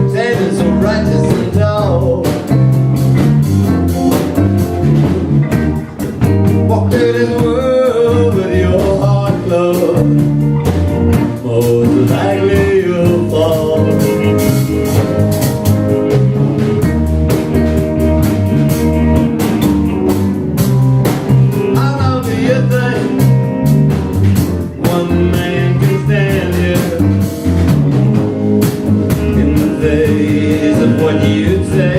Standing so righteous and tall. Walk through this world with your heart closed. Most likely you'll fall. How long do you think one man can stand here in the face of what you'd say?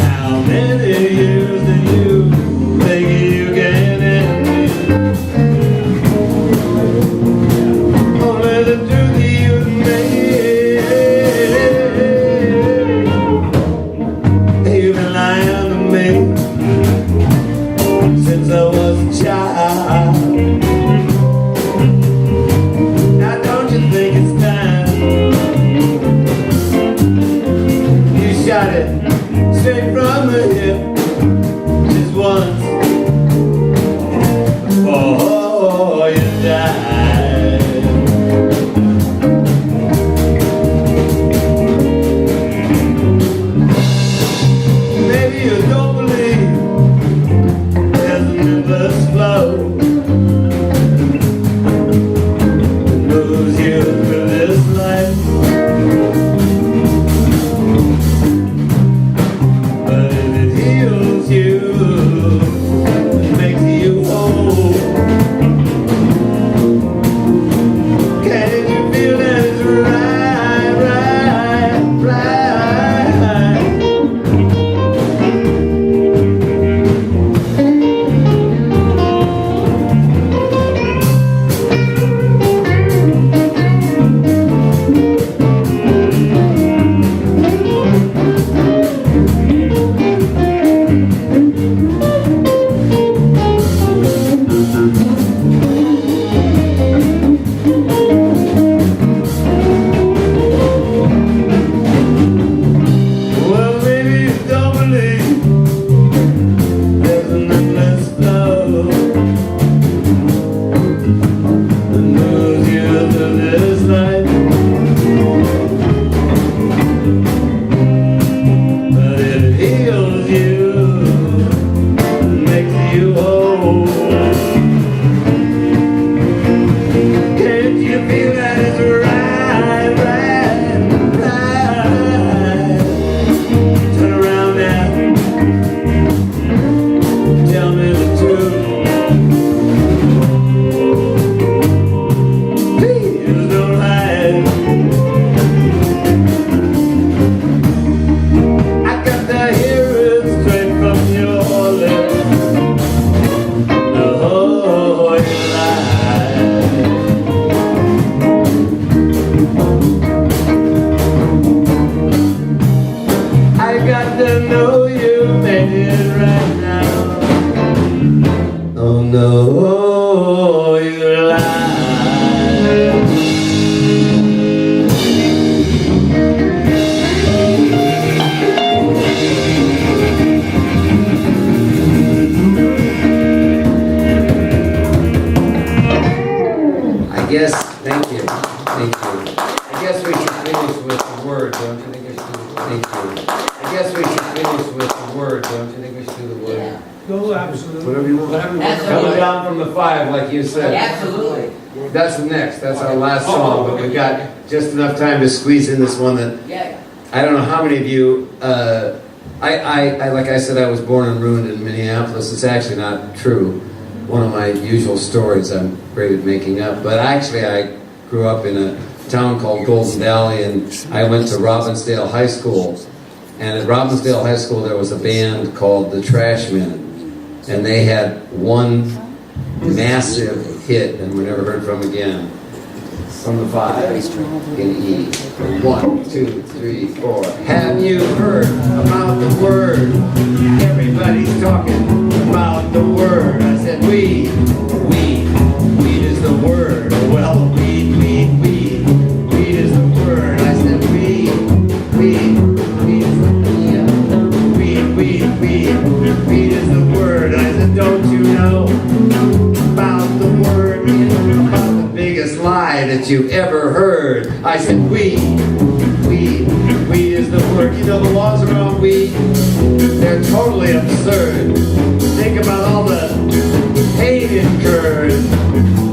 How many years do you think you can endure? Only the truth you made. You've been lying to me since I was a child. Now don't you think it's time you shot it straight from the hip just once before you died? Maybe you don't believe there's an endless flow that moves you through this life. But if it heals you, word, don't you think we should do the word? Go, absolutely. Whatever you want. Coming down from the 5, like you said. Absolutely. That's the next. That's our last song, but we've got just enough time to squeeze in this one that Yeah. I don't know how many of you. I like I said, I was born and ruined in Minneapolis. It's actually not true. One of my usual stories I'm great at making up. But actually, I grew up in a town called Golden Valley, and I went to Robbinsdale High School. And at Robbinsdale High School, there was a band called the Trashmen, and they had one massive hit, and we never heard from again. From the 5 in E. 1, 2, 3, 4. Have you heard about the word? Everybody's talking about the word. I said weed is the word. Well, weed is the word. I said weed is the word. I said, don't you know about the word? About the biggest lie that you've ever heard. I said weed is the word. You know the laws around weed, they're totally absurd. Think about all the pain incurred,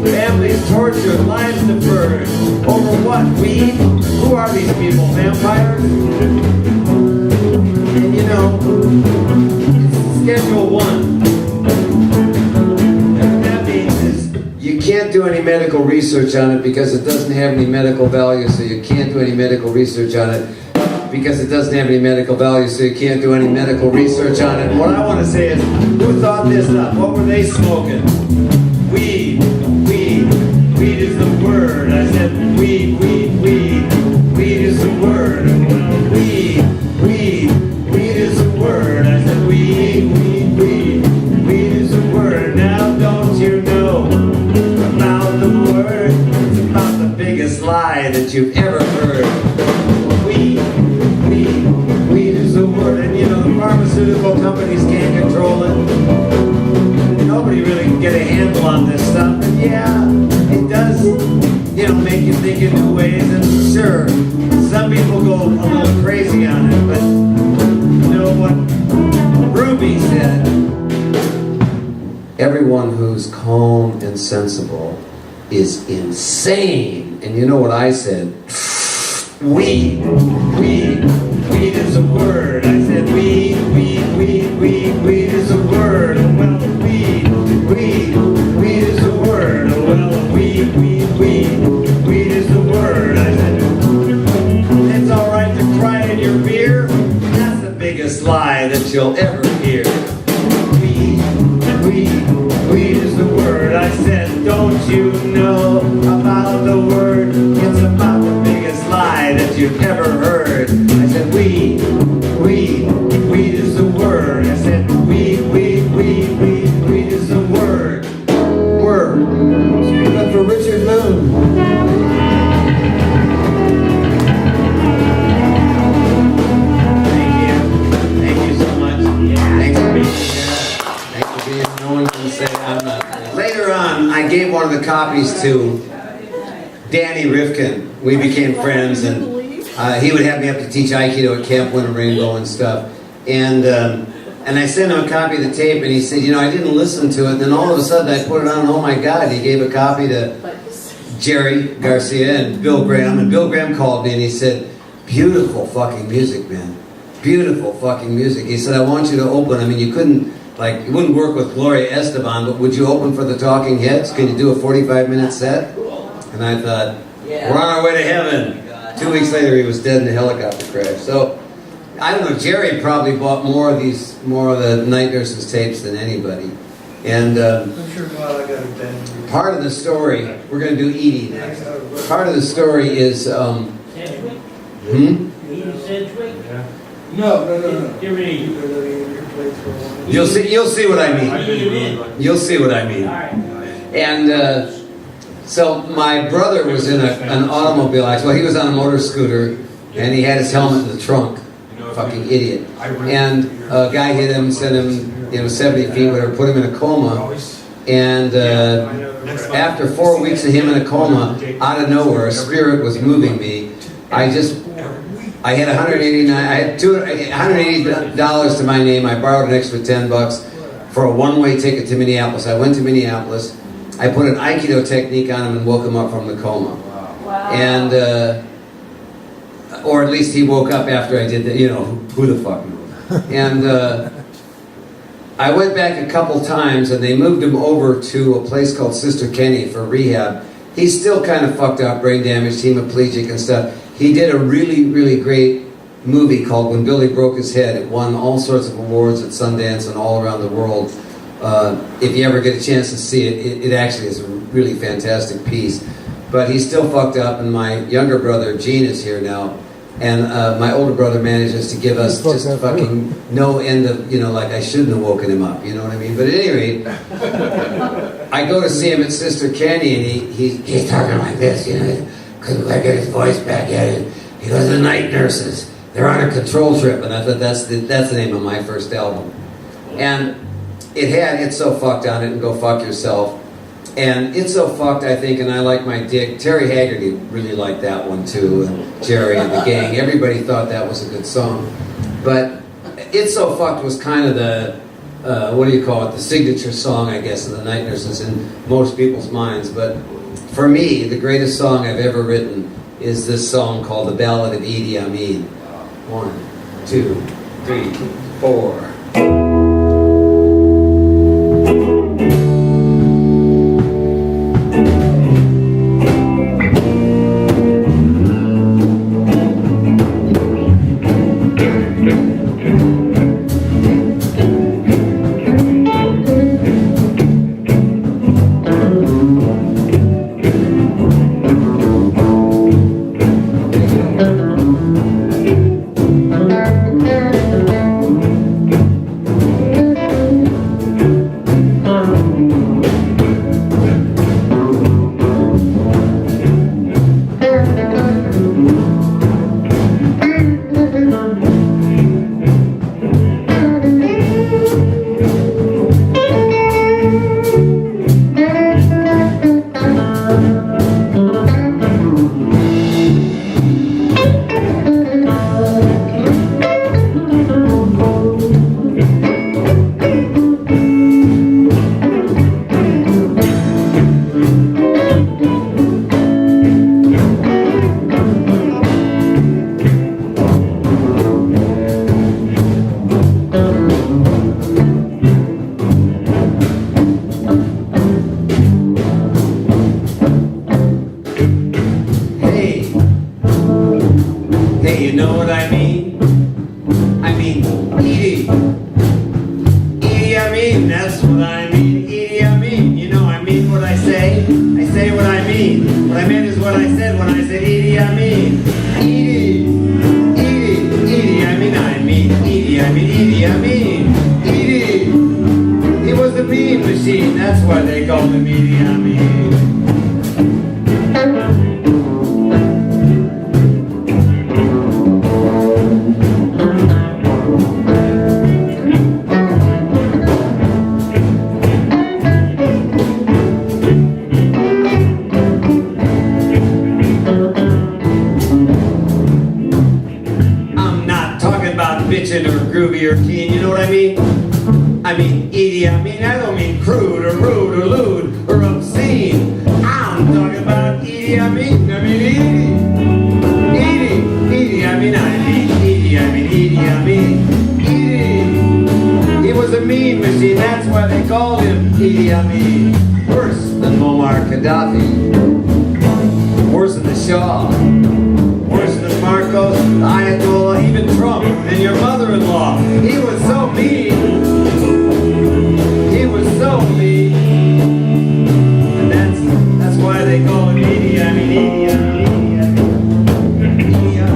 families tortured, lives deferred. Over what? Weed? Who are these people? Vampires? And you know, it's Schedule 1. And what that means is you can't do any medical research on it because it doesn't have any medical value, so you can't do any medical research on it because it doesn't have any medical value, so you can't do any medical research on it. And what I want to say is, who thought this up? What were they smoking? Weed is the word. I said weed is the word. Weed is the word. I said weed is the word. Now don't you know about the word? It's about the biggest lie that you've ever heard. Weed is the word. And you know, the pharmaceutical companies can't control it. Nobody really can get a handle on this stuff. And yeah, it does, you know, make you think in new ways. And sure, some people go a little crazy on it. But you know what Ruby said? Everyone who's calm and sensible is insane. And you know what I said? Weed is a word. I said weed is a word. Well, weed is a word. Well, weed is the word. I said, it's all right to cry in your beer. That's the biggest lie that you'll ever hear. Weed is the word. I said, don't you know about the word? It's about the biggest lie that you've ever heard. I said, weed is the word. I said, weed is the word. Word. Give it up for Richard Moon. Thank you so much. Thanks for being here. Thanks for being. No one can say I'm not. Later on, I gave one of the copies to Danny Rifkin. We became friends, and he would have me up to teach Aikido at Camp Winter Rainbow and stuff. And I sent him a copy of the tape, and he said, you know, I didn't listen to it. And then all of a sudden, I put it on, and oh my God, he gave a copy to Jerry Garcia and Bill Graham. And Bill Graham called me, and he said, beautiful fucking music, man. Beautiful fucking music. He said, I want you to open. I mean, you couldn't, like, you wouldn't work with Gloria Esteban, but would you open for the Talking Heads? Can you do a 45-minute set? And I thought, we're on our way to heaven. 2 weeks later, he was dead in a helicopter crash. So, I don't know, Jerry probably bought more of the Night Nurses tapes than anybody. And I'm sure glad I got it then. part of the story, we're going to do Edie next. Part of the story is, No. You'll see what I mean. You'll see what I mean. And so my brother was in an automobile accident. Well, he was on a motor scooter, and he had his helmet in the trunk. Fucking idiot. And a guy hit him, sent him, 70 feet, whatever, put him in a coma. And after 4 weeks of him in a coma, out of nowhere, a spirit was moving me. I I had $180 to my name. I borrowed an extra $10 for a one-way ticket to Minneapolis. I went to Minneapolis. I put an Aikido technique on him and woke him up from the coma. Wow. And, or at least he woke up after I did that. You know, who the fuck knows? And I went back a couple times, and they moved him over to a place called Sister Kenny for rehab. He's still kind of fucked up, brain damaged, hemiplegic and stuff. He did a really, really great movie called When Billy Broke His Head. It won all sorts of awards at Sundance and all around the world. If you ever get a chance to see it, it actually is a really fantastic piece. But he's still fucked up, and my younger brother, Gene, is here now. And my older brother manages to give us just fucking no end of, you know, like I shouldn't have woken him up, you know what I mean? But at any rate, I go to see him at Sister Kenny, and he's talking like this, you know, couldn't quite get his voice back yet. He goes, the night nurses, they're on a control trip, and I thought that's the name of my first album. And it had It's So Fucked on it, and Go Fuck Yourself. And It's So Fucked, I think, and I Like My Dick. Terry Haggerty really liked that one too, and Jerry and the gang. Everybody thought that was a good song. But It's So Fucked was kind of the, what do you call it, the signature song, I guess, of the Night Nurses in most people's minds. But for me, the greatest song I've ever written is this song called The Ballad of Idi Amin. 1, 2, 3, 4. You know what I mean? I mean, Edie. Edie, I mean, that's what I mean. Edie, I mean, you know I mean what I say. I say what I mean. What I meant is what I said when I said Edie, I mean. Edie, Edie, Edie, I mean, Edie, I mean, Edie, I mean, Edie. He was a mean machine, that's why they called him Edie, I mean. Bitchin' or groovy or keen, you know what I mean? I mean Edie, I mean, I don't mean crude or rude or lewd or obscene. I'm talking about Edie, I mean Edie. Edie, Edie, I mean Edie, I mean Edie, I mean Edie. He was a mean machine, that's why they called him Edie, I mean. Worse than Muammar Gaddafi. Worse than the Shah. Worse than Marcos, the Ayatollah, even Trump, and your mother-in-law. He was so mean. He was so mean. And that's why they call him Edie, I mean Edie, I mean Edie, I mean Edie, I mean.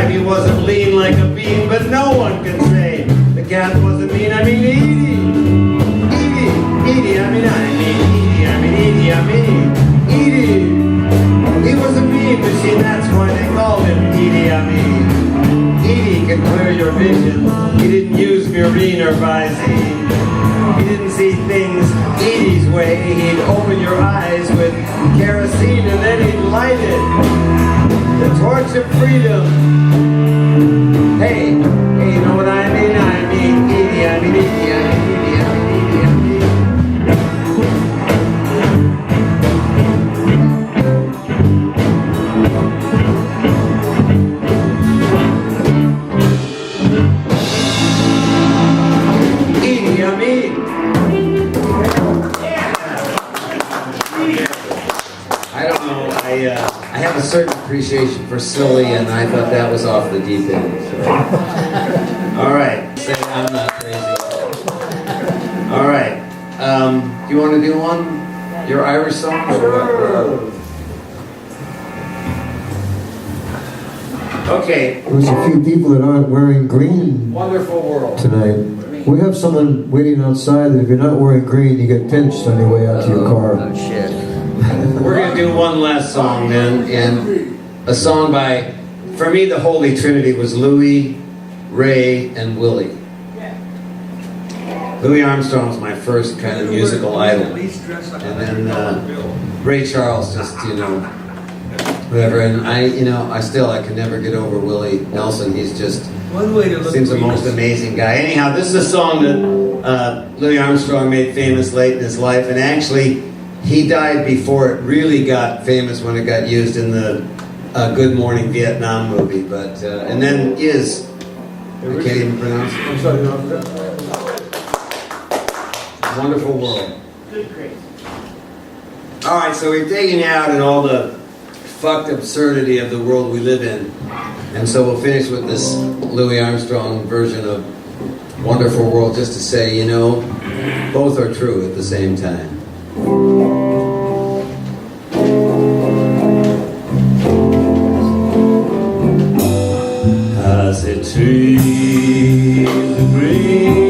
alive. He wasn't lean like a bean, but no one can say the cat wasn't mean. I mean Edie. Edie, I mean Edie, I mean Edie. He was a mean machine, that's why they called him Edie Amin. Edie can clear your vision. He didn't use Murine or Visine. He didn't see things Edie's way. He'd open your eyes with kerosene and then he'd light it. The torch of freedom. Hey, you know what I mean? I mean Edie, I mean Edie, I mean Edie, I mean Edie, I mean Edie. I have a certain appreciation for silly, and I thought that was off the deep end. So. All right, say I'm not crazy. All right, do you want to do one? Your Irish song? Sure. Okay. There's a few people that aren't wearing green Wonderful world. tonight. We have someone waiting outside that if you're not wearing green, you get pinched on your way out to your car. Oh, shit. We're going to do one last song then, and a song by, for me, the Holy Trinity was Louis, Ray, and Willie. Louis Armstrong's my first kind of musical idol. And then Ray Charles, just, whatever. And I can never get over Willie Nelson. He's just, seems the most amazing guy. Anyhow, this is a song that Louis Armstrong made famous late in his life, and actually, he died before it really got famous when it got used in the Good Morning Vietnam movie. But and then I can't even pronounce it. I'm sorry, no. Wonderful World. All right, so we're digging out in all the fucked absurdity of the world we live in, and so we'll finish with this Louis Armstrong version of Wonderful World, just to say, both are true at the same time. I said trees are green,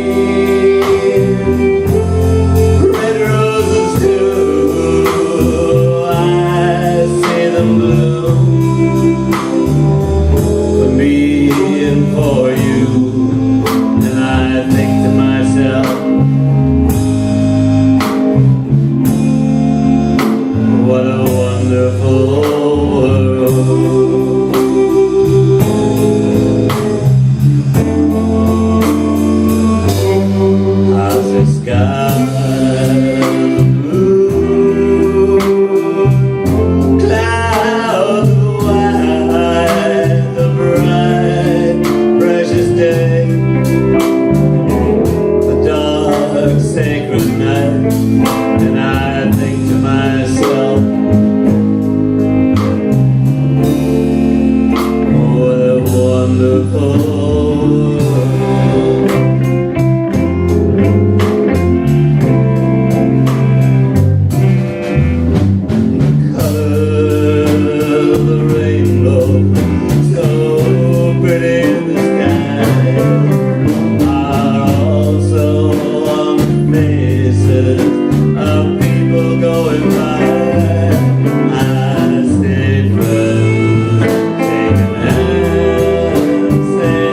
red roses too. I see them bloom for me and for you, and I think to myself, what a wonderful world. How's the sky blue, clouds white, the bright, precious day, the dark, sacred night, and I think to myself, what a wonderful world. The color of the rainbow, so pretty in the sky, are also on the faces of people going by. I stay friends, taking hands, say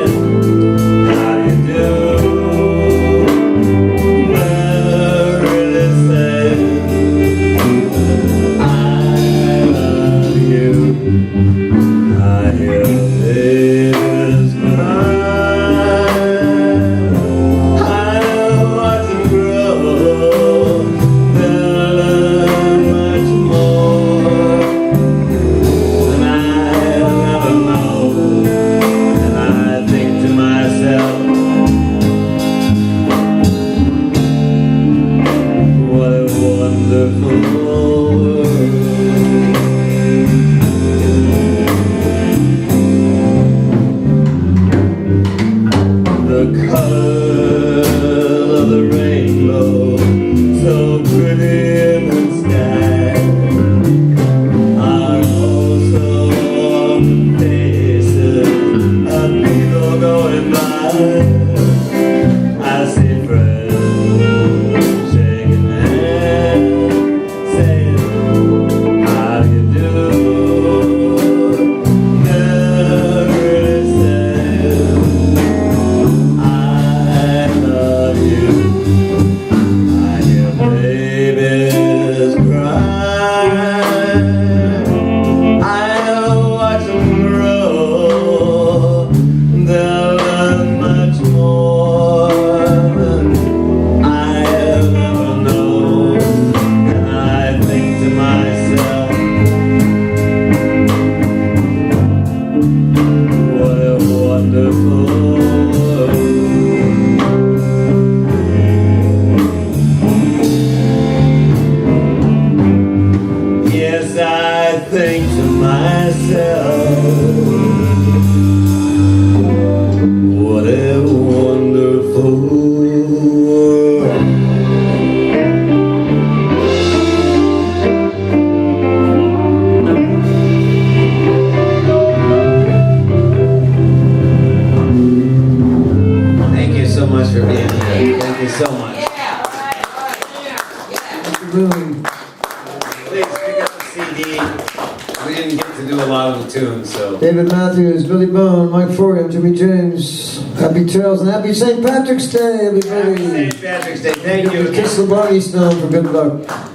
so much. Boom. Please pick up the CD. We didn't get to do a lot of the tunes, so. David Matthews, Billy Bone, Mike Foria, Jimmy James. Happy trails and happy St. Patrick's Day, everybody. Happy St. Patrick's Day. Thank you. Kiss the Barney Stone for good luck.